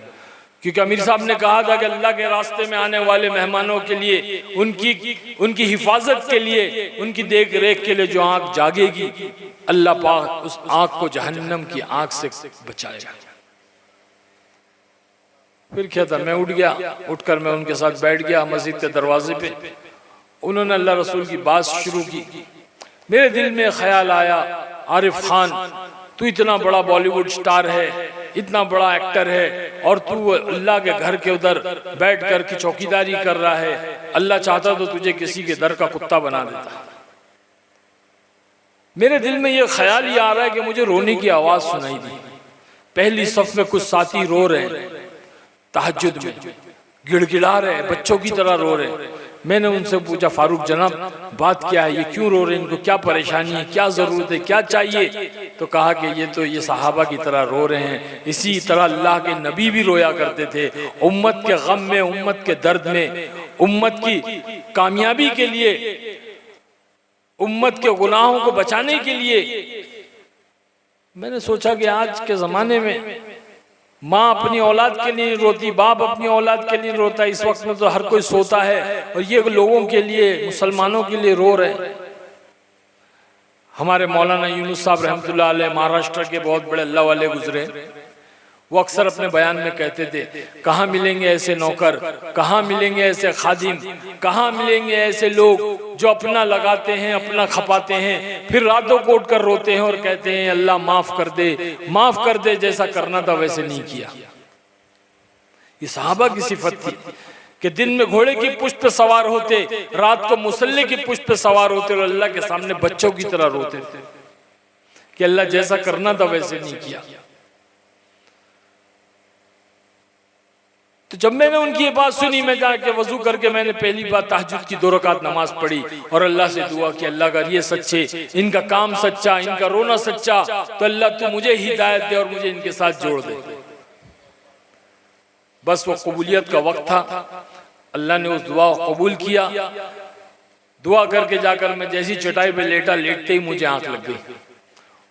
क्योंकि अमीर साहब ने कहा था कि अल्लाह के रास्ते में आने वाले मेहमानों के लिए, उनकी हिफाजत के लिए, उनकी देख रेख के लिए जो आंख जागेगी, अल्लाह पाक उस आंख को जहन्नम की आंख से बचाएगा। फिर क्या था, मैं उठ गया, उठकर मैं उनके साथ बैठ गया मस्जिद के दरवाजे पे। उन्होंने अल्लाह रसूल की बात शुरू की। मेरे दिल में ख्याल आया, आरिफ खान तू इतना बड़ा बॉलीवुड स्टार है, इतना बड़ा एक्टर है, और तू अल्लाह के घर के उधर बैठ कर के चौकीदारी कर रहा है। अल्लाह चाहता तो तुझे किसी के दर का कुत्ता बना देता। मेरे दिल में ये ख्याल ही आ रहा है कि मुझे रोने की आवाज सुनाई दी। पहली सफ में कुछ साथी रो रहे हैं, तहज्जुद में गिड़गिड़ा रहे हैं, बच्चों की तरह रो रहे हैं। मैंने उनसे पूछा, फारूक जनाब बात क्या है, ये क्यों रो रहे हैं, इनको क्या परेशानी है, क्या जरूरत है, क्या चाहिए? तो कहा कि ये सहाबा की तरह रो रहे हैं, इसी तरह अल्लाह के नबी भी रोया करते थे, उम्मत के गम में, उम्मत के दर्द में, उम्मत की कामयाबी के लिए, उम्मत के गुनाहों को बचाने के लिए। मैंने सोचा कि आज के जमाने में माँ अपनी औलाद के लिए रोती, बाप अपनी औलाद के लिए रोता, इस वक्त में तो हर कोई सोता है, और ये लोगों के लिए, मुसलमानों के लिए रो रहे हैं। हमारे मौलाना यूनुस साहब रहमतुल्लाह अलैह महाराष्ट्र के बहुत बड़े अल्लाह वाले गुजरे। वो अक्सर अपने बयान में कहते थे, कहाँ मिलेंगे ऐसे नौकर, कहाँ मिलेंगे ऐसे खादिम, कहाँ मिलेंगे ऐसे लोग जो अपना लगाते हैं, अपना खपाते हैं, फिर रातों को उठ कर रोते हैं और कहते हैं अल्लाह माफ कर दे, माफ कर दे, जैसा करना था वैसे नहीं किया। ये सहाबा की सिफत थी कि दिन में घोड़े की पुष्ट पे सवार होते, रात को मुसल्ले की पुष्ट पे सवार होते और अल्लाह के सामने बच्चों की तरह रोते थे कि अल्लाह जैसा करना था वैसे नहीं किया। तो जब मैंने उनकी ये बात सुनी, मैं जाके वजू करके मैंने पहली बार तहज्जुद की 2 रकात नमाज पढ़ी और अल्लाह से दुआ की, अल्लाह का ये सच्चे, इनका काम सच्चा, इनका रोना सच्चा, तो अल्लाह तू मुझे हिदायत दे और मुझे इनके साथ जोड़ दे। बस वो कबूलियत का वक्त था, अल्लाह ने उस दुआ को कबूल किया। दुआ करके जाकर मैं जैसी चटाई पे लेटा, लेटते ही मुझे आंख लग गई।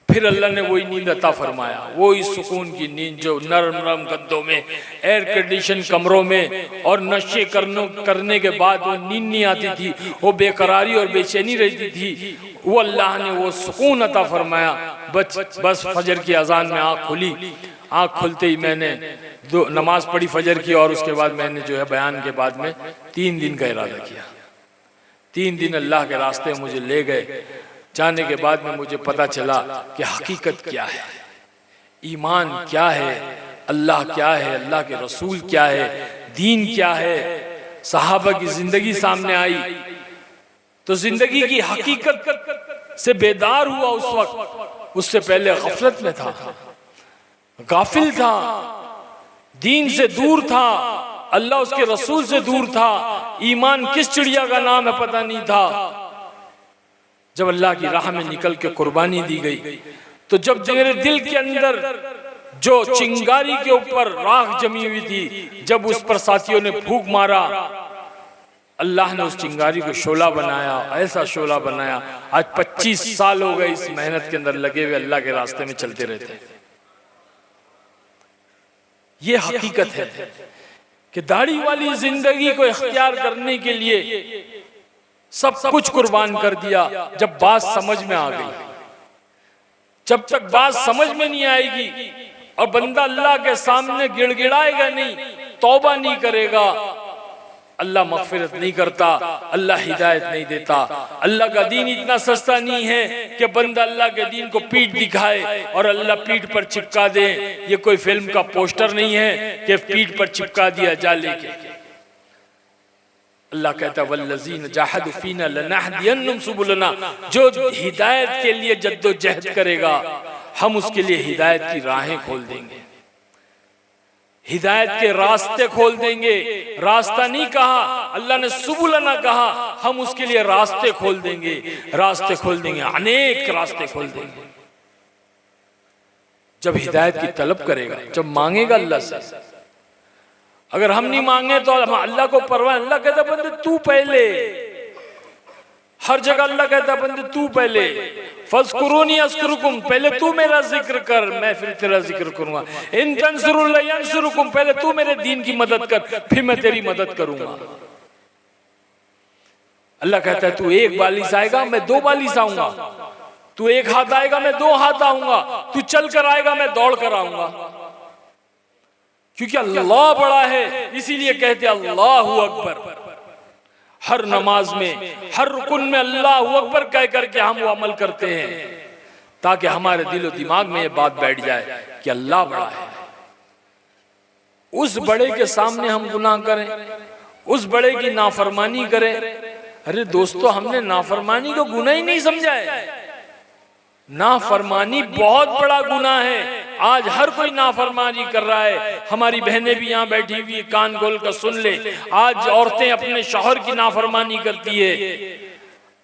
फिर अल्लाह ने वही नींद अता फरमाया, वो इस सुकून की नींद जो नरम नरम गद्दों में, एयर कंडीशन कमरों में और नशे करने के बाद वो नींद नहीं आती थी, वो बेकरारी और बेचैनी रहती थी, वो अल्लाह ने वो सुकून अता फरमाया। बस फजर की अजान में आँख खुली, आँख खुलते ही मैंने नमाज पढ़ी फजर की और उसके बाद मैंने जो है बयान के बाद में 3 दिन का इरादा किया। 3 दिन अल्लाह के रास्ते में मुझे ले गए। जाने के बाद में मुझे पता चला कि हकीकत क्या है, ईमान क्या है, अल्लाह क्या है, अल्लाह के रसूल क्या है, दीन क्या है। सहाबा की जिंदगी सामने आई तो जिंदगी की हकीकत से बेदार हुआ उस वक्त। उससे पहले गफलत में था, गाफिल था, दीन से दूर था, अल्लाह उसके रसूल से दूर था, ईमान किस चिड़िया का नाम है पता नहीं था। जब अल्लाह की राह में निकल के कुर्बानी दी गई, तो जब मेरे दिल के अंदर जो चिंगारी के ऊपर राख जमी हुई थी, जब उस पर साथियों ने फूंक मारा, अल्लाह ने उस चिंगारी को शोला बनाया, ऐसा शोला बनाया। आज 25 साल हो गए इस मेहनत के अंदर लगे हुए, अल्लाह के रास्ते में चलते रहते हैं। ये हकीकत है कि दाढ़ी वाली जिंदगी को इख्तियार करने के लिए सब कुछ कुर्बान कर दिया। जब बात समझ में आ गई, जब तक बात समझ में नहीं आएगी और बंदा अल्लाह के सामने गिड़गिड़ाएगा नहीं, तौबा नहीं करेगा, अल्लाह मगफिरत नहीं करता, अल्लाह हिदायत नहीं देता। अल्लाह का दीन इतना सस्ता नहीं है कि बंदा अल्लाह के दीन को पीठ दिखाए और अल्लाह पीठ पर चिपका दे। ये कोई फिल्म का पोस्टर नहीं है कि पीठ पर चिपका दिया जा लेके। अल्लाह कहता है वल्लज़ीन जाहदू फीना लनहदियन्नहुम सुबुलना, जो हिदायत के लिए जद्दोजहद करेगा हम उसके लिए हिदायत की राहें खोल देंगे, हिदायत के रास्ते खोल देंगे। रास्ता नहीं कहा, अल्लाह ने सुबुलना कहा, हम उसके लिए रास्ते खोल देंगे, रास्ते खोल देंगे, अनेक रास्ते खोल देंगे। जब हिदायत की तलब करेगा, जब मांगेगा अल्लाह से, अगर हम नहीं मांगे तो हम अल्लाह को परवाह। अल्लाह कहता बंदे तू पहले, हर जगह अल्लाह कहता बंदे तू पहले, फज़कुरूनी अज़कुरुकुम, पहले तू मेरा जिक्र कर मैं फिर तेरा जिक्र करूंगा। इन तंसुरुल्लाह यंसुरुकुम, पहले तू मेरे दीन की मदद कर फिर मैं तेरी मदद करूंगा। अल्लाह कहता है तू 1 बाली से आएगा मैं 2 बाली से आऊंगा, तू 1 हाथ आएगा मैं 2 हाथ आऊंगा, तू चल कर आएगा मैं दौड़ कर आऊंगा। क्योंकि अल्लाह बड़ा है, इसीलिए कहते अल्लाहु अकबर। हर नमाज में, हर रुकुन में अल्लाहु अकबर कह करके हम वो अमल करते हैं ताकि हमारे दिल और दिमाग में ये बात बैठ जाए कि अल्लाह बड़ा है। उस बड़े के सामने हम गुनाह करें, उस बड़े की नाफरमानी करें। अरे दोस्तों, हमने नाफरमानी को गुनाह ही नहीं समझा है। नाफरमानी बहुत बड़ा गुनाह है। आज हर कोई नाफरमानी कर रहा है। हमारी बहनें भी यहाँ बैठी हुई, कान खोल कर सुन ले। आज औरतें अपने शौहर की नाफरमानी करती है,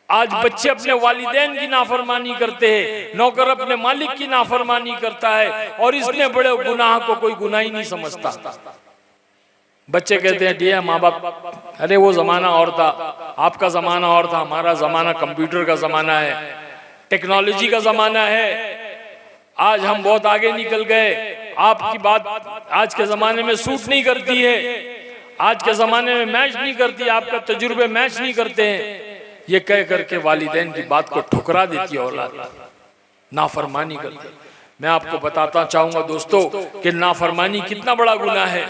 आज बच्चे अपने वालिदैन की नाफरमानी करते हैं, नौकर अपने मालिक की नाफरमानी करता है, और इसने बड़े गुनाह को कोई गुनाह ही नहीं समझता। बच्चे कहते हैं डिया माँ बाप, अरे वो जमाना और था, आपका जमाना और था, हमारा जमाना कंप्यूटर का जमाना है, टेक्नोलॉजी का जमाना है, आज हम बहुत आगे निकल गए, आपकी बात आज के जमाने में सूट नहीं करती है, आज के जमाने में मैच नहीं करती, आपका तजुर्बे मैच नहीं करते हैं। ये कह करके वालिदैन की बात को ठुकरा देती है औलाद, नाफरमानी करती। मैं आपको बताता चाहूंगा दोस्तों कि नाफरमानी कितना बड़ा गुनाह है।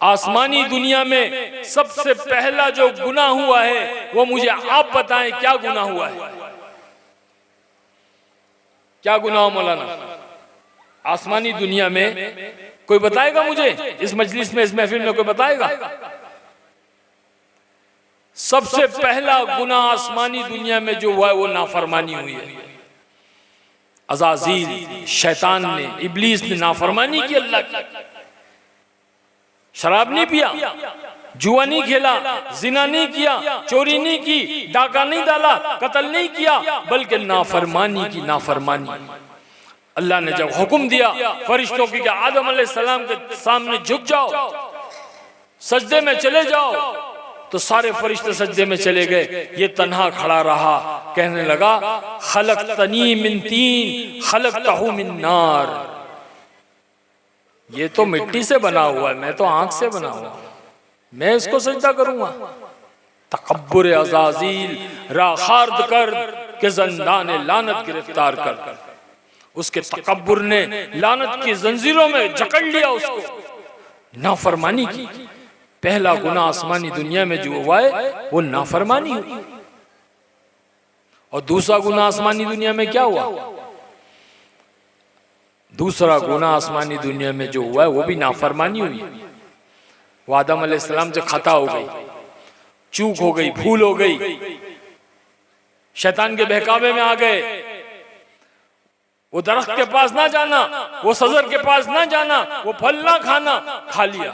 आसमानी दुनिया में सबसे पहला जो गुनाह हुआ है वो मुझे आप बताएं, क्या गुनाह हुआ है? क्या गुनाह मौलाना? आसमानी दुनिया में कोई बताएगा मुझे? इस मजलिस में, इस महफिल में कोई बताएगा? सबसे पहला गुनाह आसमानी दुनिया में जो हुआ है वो नाफरमानी हुई है। अज़ाज़ील शैतान ने, इब्लीस ने नाफरमानी की अल्लाह की। शराब नहीं पिया, जुआ नहीं खेला, जिना नहीं किया, चोरी नहीं की, डाका नहीं डाला, कत्ल नहीं किया, बल्कि नाफरमानी की। नाफरमानी अल्लाह ने जब हुक्म दिया फरिश्तों की कि आदम अलैहिस्सलाम के सामने झुक जाओ, सजदे में चले जाओ, तो सारे फरिश्ते सजदे में चले गए। ये तन्हा खड़ा रहा, कहने लगा खलक़तनी मिन तीन खलक़तहु मिन नार। ये तो मिट्टी से बना हुआ है, मैं तो आंख से बना हुआ, मैं इसको सजदा करूंगा? तकब्बुर अज़ाज़ील राखार्द कर के ज़ंदान लानत गिरफ्तार कर। उसके तकब्बुर ने लानत की जंजीरों में जकड़ लिया उसको। नाफरमानी की पहला गुनाह आसमानी दुनिया में जो हुआ है वो नाफरमानी हुई। और दूसरा गुनाह आसमानी दुनिया में क्या हुआ? दूसरा गुनाह आसमानी दुनिया में जो हुआ है वो भी नाफरमानी हुई। वो आदम अलैहिस्सलाम से खता हो गई, चूक हो गई, भूल हो गई, शैतान के बहकावे में आ गए। वो दरख्त के पास ना जाना, वो सजर के पास ना जाना, वो फल ना खाना, खा लिया।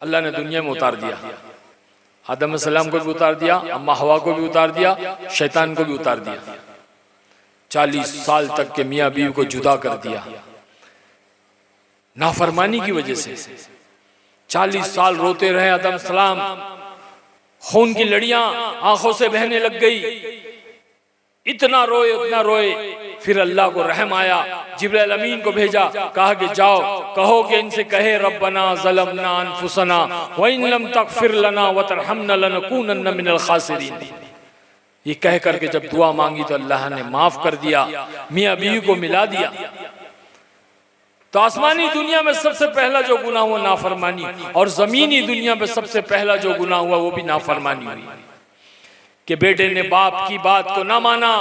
अल्लाह ने दुनिया में उतार दिया, आदम अलैहिस्सलाम को भी उतार दिया, अम्मा हवा को भी उतार दिया, शैतान को भी उतार दिया। 40 साल तक के मियाँ बीवी को जुदा कर दिया नाफरमानी की वजह से। 40 साल रोते रहे आदम अलैहिस्सलाम, खून की लड़ियां आंखों से बहने लग गई। इतना रोए, उतना रोए, फिर अल्लाह को रहम आया, जिब्राइल अमीन को भेजा, कहा कि जाओ कहो कि इनसे कहे रब्बना ज़लमना अनफुसना व इन लम तग़फिर लना व तरहमना लनकूनन्न मिनल खासिरीन। ये कह करके जब दुआ मांगी तो अल्लाह ने माफ कर दिया, मियाँ बीवी को मिला दिया। तो आसमानी दुनिया में सबसे पहला जो गुनाह हुआ नाफरमानी, और जमीनी दुनिया में सबसे पहला जो गुनाह हुआ वो भी नाफरमानी हुई कि बेटे ने बाप की बात को ना माना,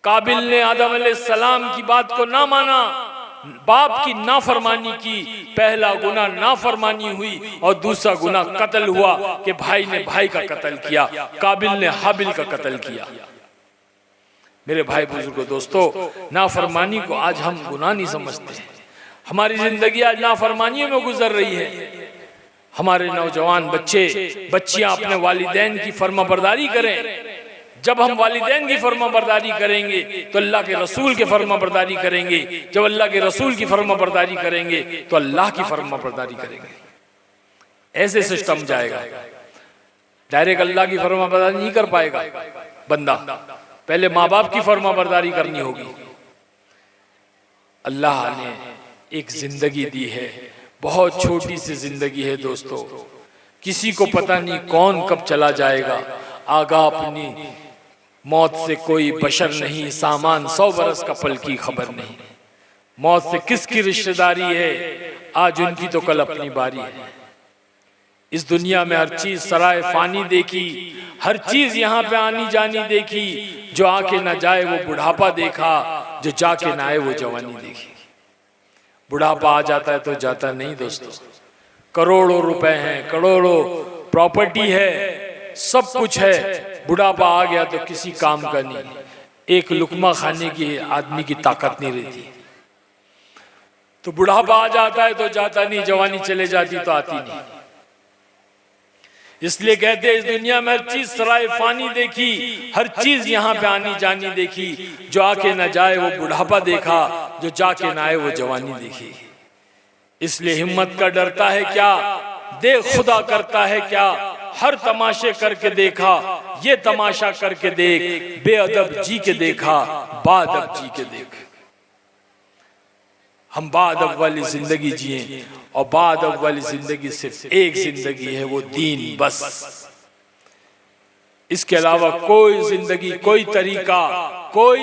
काबिल ने आदम अलैहिस्सलाम की बात को ना माना, बाप की नाफरमानी की। पहला गुनाह नाफरमानी हुई और दूसरा गुनाह कत्ल हुआ कि भाई ने भाई का कत्ल किया, काबिल ने हाबिल का कत्ल किया। मेरे भाई बुजुर्गों दोस्तों, नाफरमानी को आज हम गुनाह नहीं समझते हैं। हमारी जिंदगी आज नाफरमानियों में गुजर रही है। हमारे नौजवान बच्चे बच्चियां अपने वालिदैन की फर्माबरदारी करें। जब हम वालिदैन की फर्माबरदारी करेंगे तो अल्लाह के रसूल के फर्माबरदारी करेंगे। जब अल्लाह के रसूल की फर्माबरदारी करेंगे तो अल्लाह की फर्माबरदारी करेंगे। ऐसे सिस्टम जाएगा। डायरेक्ट अल्लाह की फर्माबरदारी नहीं कर पाएगा बंदा, पहले माँ बाप की फर्माबरदारी करनी होगी। अल्लाह ने एक जिंदगी दी है, बहुत छोटी सी जिंदगी है दोस्तों। किसी को पता नहीं कौन कब चला जाएगा। आगा अपनी मौत से कोई बशर नहीं, सामान 100 बरस का पल की खबर नहीं। मौत से किसकी रिश्तेदारी है, आज उनकी तो कल अपनी बारी है। इस दुनिया में हर चीज सराय फानी देखी, हर चीज यहाँ पे आनी जानी देखी। जो आके ना जाए वो बुढ़ापा देखा, जो जाके ना आए वो जवानी देखी। बुढ़ापा आ जाता है तो जाता नहीं दोस्तों। करोड़ों रुपए हैं, करोड़ों प्रॉपर्टी है, सब कुछ है, बुढ़ापा आ गया तो किसी काम का नहीं। एक लुकमा खाने की आदमी की ताकत नहीं रहती। तो बुढ़ापा आ जाता है तो जाता नहीं, जवानी चले जाती तो आती नहीं। इसलिए कहते हैं इस दुनिया में हर चीज सराय फानी देखी, हर चीज यहाँ पे आनी जानी देखी। जो आके ना जाए वो बुढ़ापा देखा, जो जाके ना आए वो जवानी देखी। इसलिए हिम्मत का डरता है क्या, देख खुदा करता है क्या। हर तमाशे करके देखा, ये तमाशा करके देख। बेअदब जी के देखा, बाअदब जी के देख। हम बाद वाली जिंदगी जिए, और बाद वाली जिंदगी सिर्फ एक जिंदगी है, वो दीन बस। इसके अलावा कोई जिंदगी, कोई तरीका, कोई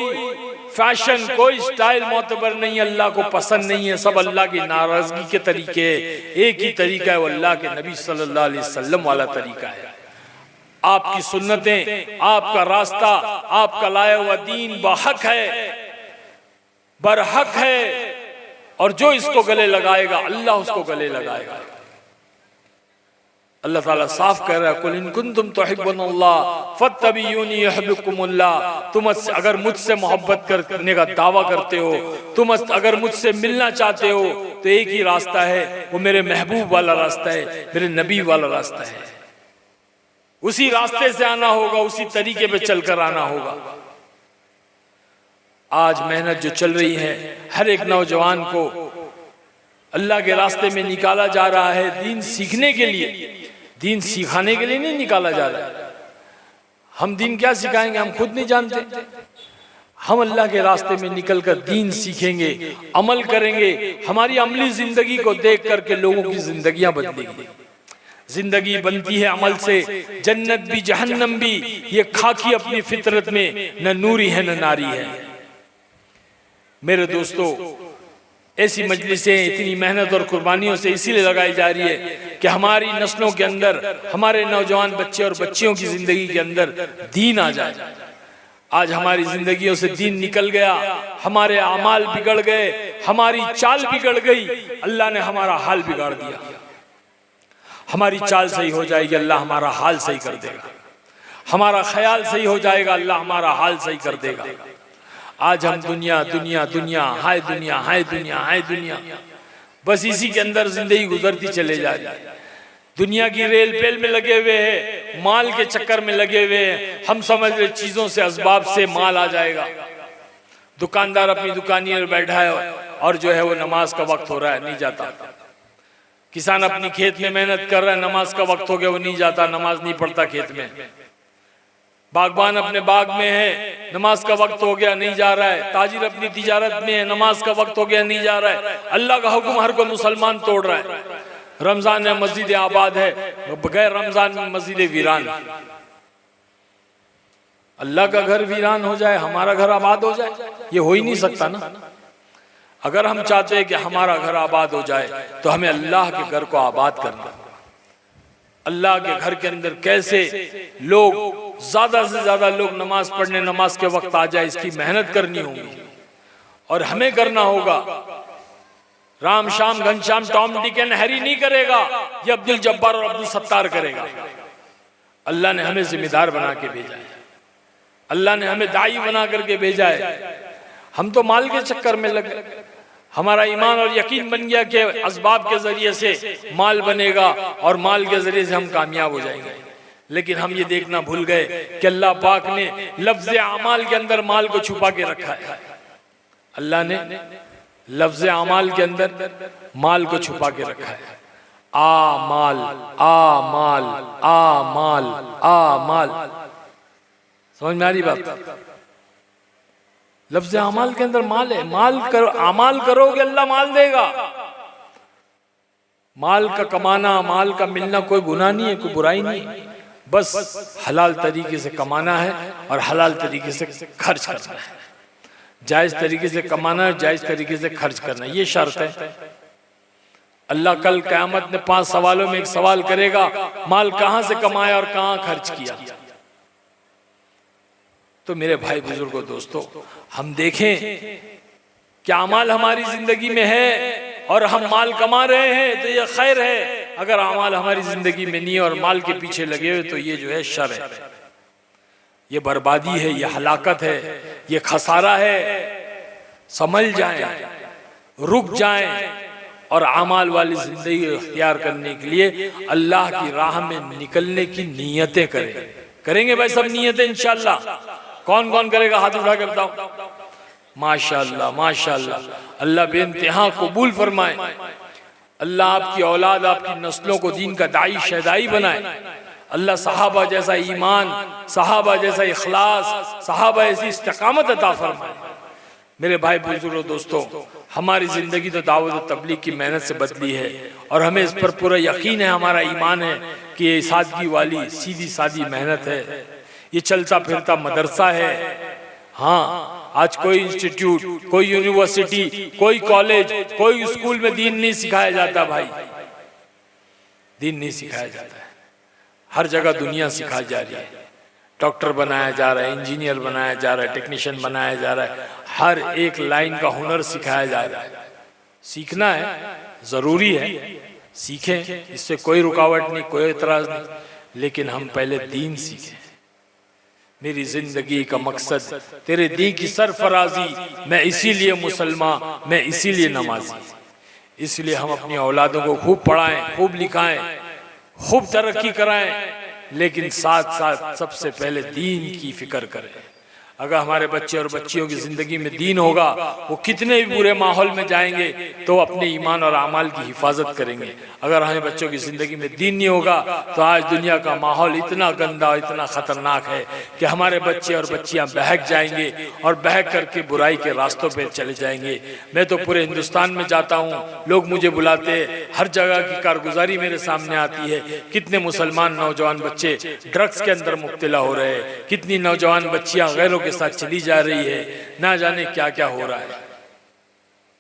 फैशन, कोई स्टाइल मोतबर नहीं, अल्लाह को पसंद नहीं है, सब अल्लाह की नाराजगी के तरीके है। एक ही तरीका है, वो अल्लाह के नबी सल्लल्लाहु अलैहि वसल्लम वाला तरीका है। आपकी सुन्नतें, आपका रास्ता, आपका लाया हुआ दीन बहक है, बरहक है, और जो इसको गले लगाएगा अल्लाह उसको गले लगाएगा। अल्लाह ताला साफ कह रहा है, कुल इन कुंतुम तुहिब्बुनल्लाह फत्तबियूनी युहिब्बुकुमुल्लाह। तुम अगर मुझसे मोहब्बत करने का दावा करते हो, तुम अगर मुझसे मिलना चाहते हो, तो एक ही रास्ता है, वो मेरे महबूब वाला रास्ता है, मेरे नबी वाला रास्ता है। उसी रास्ते से आना होगा, उसी तरीके पे चलकर आना होगा। आज मेहनत जो चल रही है, हर एक नौजवान को अल्लाह के रास्ते में निकाला जा रहा है, दीन सीखने के लिए, दीन सिखाने के लिए नहीं निकाला जा रहा है। हम दीन क्या सिखाएंगे, हम खुद नहीं जानते। हम अल्लाह के रास्ते में निकलकर दीन सीखेंगे, अमल करेंगे। हमारी अमली जिंदगी को देख करके लोगों की जिंदगियां बदलेंगी। जिंदगी बनती है अमल से, जन्नत भी जहन्नम भी ये खाकी अपनी फितरत में न नूरी है न नारी है। मेरे दोस्तों, ऐसी मजलिसें इतनी मेहनत और कुर्बानियों से इसीलिए लगाई जा रही है कि हमारी नस्लों के अंदर, हमारे नौजवान बच्चे और बच्चियों की जिंदगी के अंदर दीन आ जाए। आज हमारी जिंदगियों से दीन निकल गया, हमारे अमाल बिगड़ गए, हमारी चाल बिगड़ गई, अल्लाह ने हमारा हाल बिगाड़ दिया। हमारी चाल सही हो जाएगी, अल्लाह हमारा हाल सही कर देगा। हमारा ख्याल सही हो जाएगा, अल्लाह हमारा हाल सही कर देगा। आज हम दुनिया दुनिया दुनिया, हाय दुनिया, हाय दुनिया, हाय दुनिया, बस इसी के अंदर जिंदगी गुजरती चले जा रही है। दुनिया की रेल पेल में लगे हुए हैं, माल के चक्कर में लगे हुए हैं। हम समझ रहे चीजों से, असबाब से माल आ जाएगा। दुकानदार अपनी दुकानी में बैठा है और जो है वो नमाज का वक्त हो रहा है, नहीं जाता। किसान अपनी खेत में मेहनत कर रहा है, नमाज का वक्त हो गया, वो नहीं जाता, नमाज नहीं पढ़ता खेत में। बागबान अपने बाग में है, नमाज का वक्त हो गया, नहीं जा रहा है। ताजिर अपनी तिजारत में है, नमाज का वक्त हो गया, नहीं जा रहा है। अल्लाह का हुक्म हर कोई मुसलमान तोड़ रहा है। रमजान में मस्जिद आबाद है, बगैर रमजान में मस्जिद वीरान। अल्लाह का घर वीरान हो जाए, हमारा घर आबाद हो जाए, ये हो ही नहीं सकता ना। अगर हम चाहते हैं कि हमारा घर आबाद हो जाए, तो हमें अल्लाह के घर को आबाद करना। अल्लाह के घर के अंदर कैसे लोग, ज्यादा से ज्यादा लोग नमाज पढ़ने, नमाज के वक्त आ जाए, इसकी मेहनत करनी होगी और हमें करना होगा। Ram Shyam Ghanshyam Tom Dick and Harry नहीं करेगा, ये अब्दुल जब्बार और अब्दुल सत्तार करेगा। अल्लाह ने हमें जिम्मेदार बना के भेजा है, अल्लाह ने हमें दाई बना करके भेजा है। हम तो माल के चक्कर में लगे। हमारा ईमान और यकीन बन गया कि असबाब के जरिए से माल बनेगा और माल के जरिए से हम कामयाब हो जाएंगे। लेकिन हम ये देखना भूल गए कि अल्लाह पाक ने लफ्ज़ अमाल के अंदर माल को छुपा के रखा है। अल्लाह ने लफ्ज़ अमाल के अंदर माल को छुपा के रखा है। आ माल, आ माल, आ माल, आ माल। समझ में आ रही बात? लफ्ज़ अमाल के अंदर माल है। माल करो, अमाल करोगे अल्लाह माल देगा। माल का कमाना, माल का मिलना कोई गुनाह नहीं है, कोई बुराई नहीं है। बस हलाल तरीके से कमाना है और हलाल तरीके से खर्च करना है। जायज तरीके से कमाना है, जायज तरीके से खर्च करना है, ये शर्त है। अल्लाह कल क़यामत में 5 सवालों में एक सवाल करेगा, माल कहां से कमाया और कहां खर्च किया। तो मेरे भाई बुजुर्गों, दोस्तों, हम देखें क्या अमाल हमारी जिंदगी में है और हम माल कमा रहे हैं तो ये खैर है। अगर अमाल हमारी जिंदगी में नहीं है और माल के पीछे लगे हुए, तो ये जो है शर है, ये बर्बादी है, ये हलाकत है, ये खसारा है। समझ जाएं, रुक जाएं और अमाल वाली जिंदगी इख्तियार करने के लिए अल्लाह की राह में निकलने की नीयतें करें। करेंगे भाई सब नीयतें इंशाअल्लाह। कौन कौन करेगा, हाथ उठा के बताओ। माशाअल्लाह, माशाअल्लाह। अल्लाह बेइंतहा कबूल फरमाए। अल्लाह आपकी औलाद, आपकी नस्लों को दीन का दाई शहदाई बनाए। अल्लाह सहाबा जैसा ईमान, सहाबा जैसा इखलास, सहाबा ऐसी इस्तिकामत अता फरमाए। मेरे भाई बुजुर्गों दोस्तों, हमारी ज़िंदगी तो दावत और तबलीग की मेहनत से बदली है और हमें इस पर पूरा यकीन है, हमारा ईमान है कि ये सादगी वाली सीधी सादी मेहनत है, ये चलता फिरता मदरसा है। हाँ, आज कोई इंस्टीट्यूट, कोई यूनिवर्सिटी, कोई कॉलेज, कोई स्कूल में दीन नहीं सिखाया जाता भाई, दीन नहीं सिखाया जाता है। हर जगह दुनिया सिखाई जा रही है, डॉक्टर बनाया जा रहा है, इंजीनियर बनाया जा रहा है, टेक्नीशियन बनाया जा रहा है, हर एक लाइन का हुनर सिखाया जा रहा है। सीखना है, ज़रूरी है, सीखें, इससे कोई रुकावट नहीं, कोई एतराज़ नहीं, लेकिन हम पहले दीन सीखें। मेरी ज़िंदगी का मकसद तेरे दी की सरफराजी, मैं इसीलिए मुसलमान, मैं इसीलिए नमाजी। इसलिए हम अपनी औलादों को खूब पढ़ाएं, खूब लिखाएं, खूब तरक्की कराएं, लेकिन साथ साथ सबसे पहले दीन की फिक्र करें। अगर हमारे बच्चे और बच्चियों की ज़िंदगी में दीन होगा, वो कितने भी बुरे माहौल में जाएंगे तो अपने ईमान और अमाल की हिफाजत करेंगे। अगर हमें बच्चों की ज़िंदगी में दीन नहीं होगा तो आज दुनिया का माहौल इतना गंदा, इतना ख़तरनाक है कि हमारे बच्चे और बच्चियां बहक जाएंगे और बहक करके बुराई के रास्तों पर चले जाएंगे। मैं तो पूरे हिंदुस्तान में जाता हूँ, लोग मुझे बुलाते हैं, हर जगह की कारगुजारी मेरे सामने आती है। कितने मुसलमान नौजवान बच्चे ड्रग्स के अंदर मुब्तला हो रहे हैं, कितनी नौजवान बच्चियाँ गैरों के साथ चली जा रही है, ना जाने क्या क्या हो रहा है।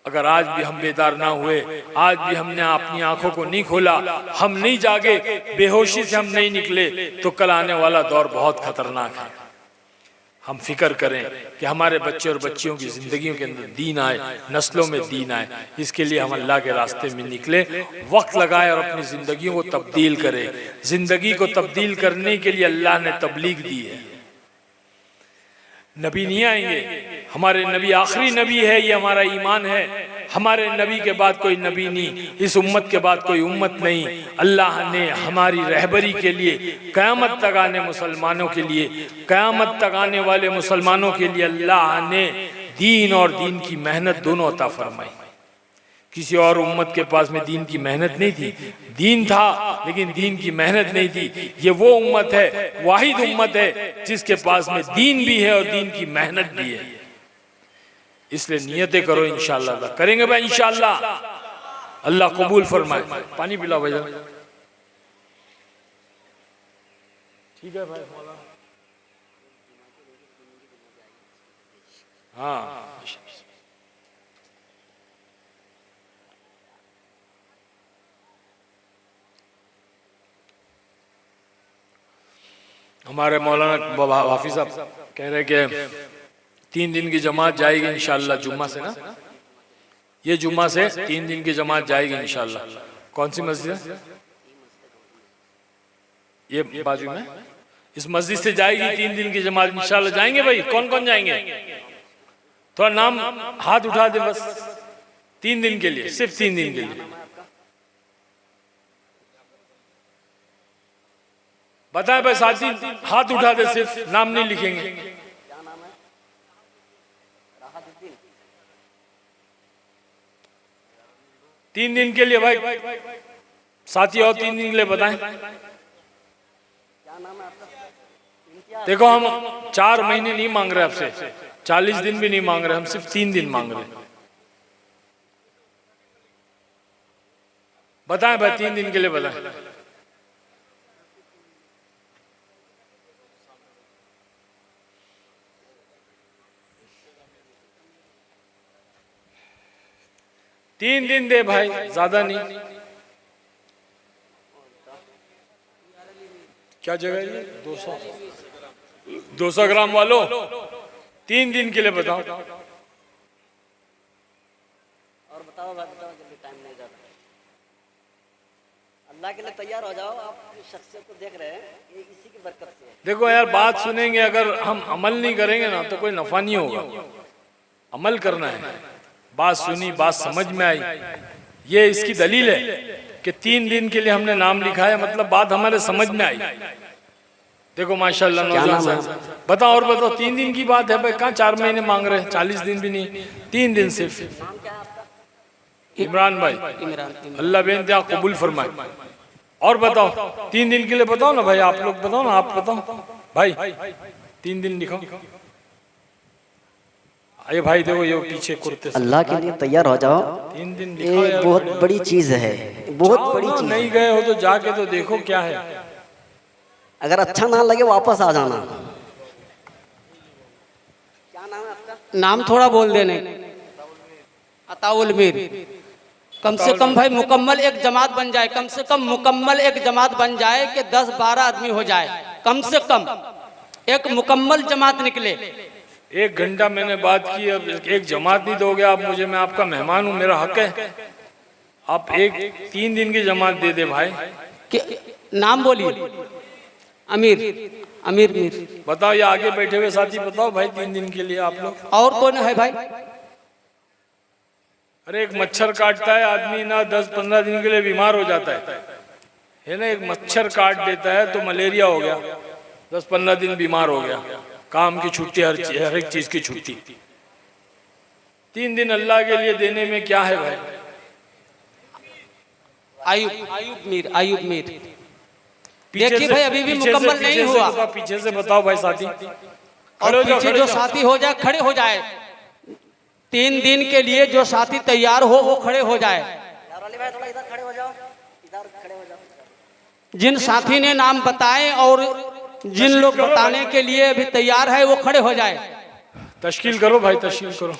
अगर आज भी हम बेदार ना हुए, आज भी हमने अपनी आंखों को नहीं खोला, हम नहीं जागे, बेहोशी से हम नहीं निकले, तो कल आने वाला दौर बहुत खतरनाक है। हम फिक्र करें कि हमारे बच्चे और बच्चियों की जिंदगियों के अंदर दीन आए, नस्लों में दीन आए। इसके लिए हम अल्लाह के रास्ते में निकले, वक्त लगाए और अपनी जिंदगियों को तब्दील करें। जिंदगी को तब्दील करने के लिए अल्लाह ने तबलीग दी है। नबी नहीं आएंगे, हमारे नबी आखिरी नबी है, ये हमारा ईमान है। हमारे नबी के बाद कोई नबी नहीं, इस उम्मत के बाद कोई उम्मत नहीं। अल्लाह ने हमारी रहबरी के लिए, क़यामत तक आने मुसलमानों के लिए, क़यामत तक आने वाले मुसलमानों के लिए अल्लाह ने दीन और दीन की मेहनत दोनों अता फरमाई। किसी और उम्मत के पास में दीन की मेहनत नहीं थी, दीन था लेकिन दीन की मेहनत नहीं थी। ये वो उम्मत है, वाहिद उम्मत है जिसके पास में दीन भी है और दीन की मेहनत भी है। इसलिए नियतें करो, इंशाअल्लाह करेंगे भाई, इंशाअल्लाह अल्लाह कबूल फरमाए। पानी पिलाओ भाई, ठीक है भाई। हाँ, हमारे मौलाना हाफिज साहब कह रहे कि 3 दिन की जमात जाएगी इंशाअल्लाह, जुम्मा से ना, ये जुम्मा से 3 दिन की जमात जाएगी इंशाअल्लाह। कौन सी मस्जिद है? ये बाजू में, इस मस्जिद से जाएगी 3 दिन की जमात इंशाअल्लाह। जाएंगे भाई, कौन कौन जाएंगे? थोड़ा नाम हाथ उठा दे बस, 3 दिन के लिए, सिर्फ 3 दिन के लिए बताए भाई। साथी हाथ उठा दे, सिर्फ नाम नहीं लिखेंगे। क्या नाम है? राहतुद्दीन। 3 दिन के लिए भाई साथी, और 3 दिन के लिए बताएं। क्या नाम है आपका? देखो, हम 4 महीने नहीं मांग रहे आपसे, 40 दिन भी नहीं मांग रहे, हम सिर्फ 3 दिन मांग रहे हैं। बताएं भाई, 3 दिन के लिए बताएं। तीन दिन दे भाई, ज्यादा नहीं। क्या जगह है? 200 ग्राम वालों, 3 दिन के लिए बताओ। और बताओ भाई, बताओ जल्दी, टाइम नहीं जाता। अल्लाह के लिए तैयार हो जाओ। आप शख्सियत को देख रहे हैं, ये इसी की बरकत से है। देखो यार, बात सुनेंगे, अगर हम अमल नहीं करेंगे ना तो कोई नफा नहीं होगा। अमल करना है। बात सुनी, बात समझ में आई, ये इसकी दलील है कि 3 दिन के लिए हमने नाम लिखा है, मतलब बात हमारे समझ में आई। देखो माशाल्लाह, नौजवान साहब बताओ, और बताओ। 3 दिन की बात है भाई, कहाँ 4 महीने मांग रहे हैं, 40 दिन भी नहीं, 3 दिन सिर्फ। नाम क्या है आपका? इमरान भाई, इमरान। अल्लाह बेनते कबूल फरमाए। और बताओ, 3 दिन के लिए बताओ ना भाई, आप लोग बताओ ना, आप बताओ भाई, 3 दिन लिखो। ये भाई देखो ये पीछे कुर्ते से अल्लाह के लिए तैयार हो जाओ। 3 दिन लिखा ये यार, बहुत बड़ी चीज है, बहुत जाओ बड़ी ना, चीज नहीं है। गए हो तो जाके तो देखो क्या है। अगर अच्छा ना लगे वापस आ जाना। क्या नाम है आपका? नाम थोड़ा बोल देने। अताउल मीर। कम से कम भाई मुकम्मल एक जमात बन जाए, कम से कम मुकम्मल एक जमात बन जाए कि 10-12 आदमी हो जाए, कम से कम एक मुकम्मल जमात निकले। 1 घंटा मैंने बात की, अब एक जमात नहीं दोगे आप मुझे? मैं आपका मेहमान हूँ, मेरा हक है। आप 3 दिन की जमात दे दे भाई। नाम बोलिए। अमीर, अमीर मीर। बताओ ये आगे बैठे हुए साथी बताओ भाई, 3 दिन के लिए आप लोग। और कौन है भाई? अरे एक मच्छर काटता है आदमी ना 10-15 दिन के लिए बीमार हो जाता है ना। एक मच्छर काट देता है तो मलेरिया हो गया, 10-15 दिन बीमार हो गया, काम की छुट्टी, हर एक चीज की छुट्टी। 3 दिन अल्लाह के लिए देने में क्या है भाई? आयुब मीर, आयुब मीर। देखिए भाई अभी भी मुकम्मल नहीं हुआ। पीछे से बताओ भाई साथी। और पीछे जो साथी हो जाए खड़े हो जाए। 3 दिन के लिए जो साथी तैयार हो वो खड़े हो जाए। भाई थोड़ा इधर खड़े हो जाओ, इधर खड़े हो जाओ। जिन साथी ने नाम बताए और जिन लोग बताने के लिए अभी तैयार है वो खड़े हो जाए। तश्कील करो भाई, तश्कील करो।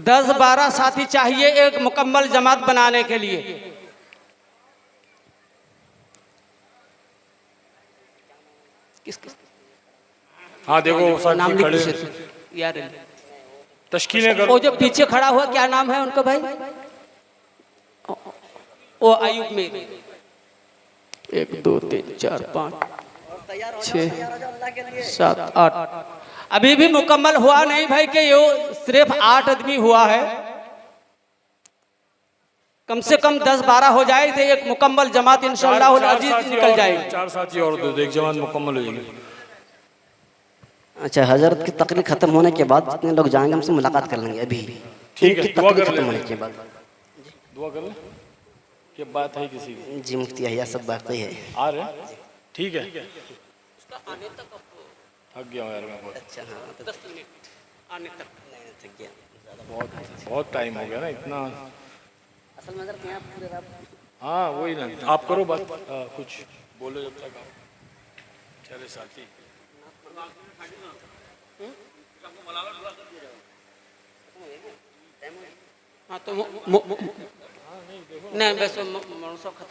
10-12 साथी चाहिए एक मुकम्मल जमात बनाने के लिए। हाँ देखो नाम साथी खड़े लिख यार। तश्कीलें करो। वो जो पीछे खड़ा हुआ क्या नाम है उनका भाई? वो आयुब में 1 2 3 4 5 6 7 8 अभी भी मुकम्मल हुआ नहीं भाई कि ये सिर्फ 8 आदमी हुआ है। कम से कम 10-12 हो जाए तो एक मुकम्मल जमात इंशाअल्लाह अजीज निकल जाएगी। 4 साथी और दो, एक जमात मुकम्मल हो जाएगी। अच्छा, हजरत की तकरीर खत्म होने के बाद जितने लोग जाएंगे हमसे मुलाकात कर लेंगे अभी। ठीक है, दुआ कर खत्म ले। होने के बाद दुआ कर ले। क्या बात है किसी की? जी मुफ्ती अहिया सब बाकी है। आ रहे हैं? ठीक है। थक गया यार मैं बहुत। अच्छा हाँ, तो 10 मिनट आने तक नहीं थक गया। बहुत टाइम हो गया ना इतना। असल में हजरत यहाँ पूरे रात। हाँ वही ना, आप करो बात। कुछ बोलो जब तक आप। चले साथी। हाँ तो नहीं बस खत्म।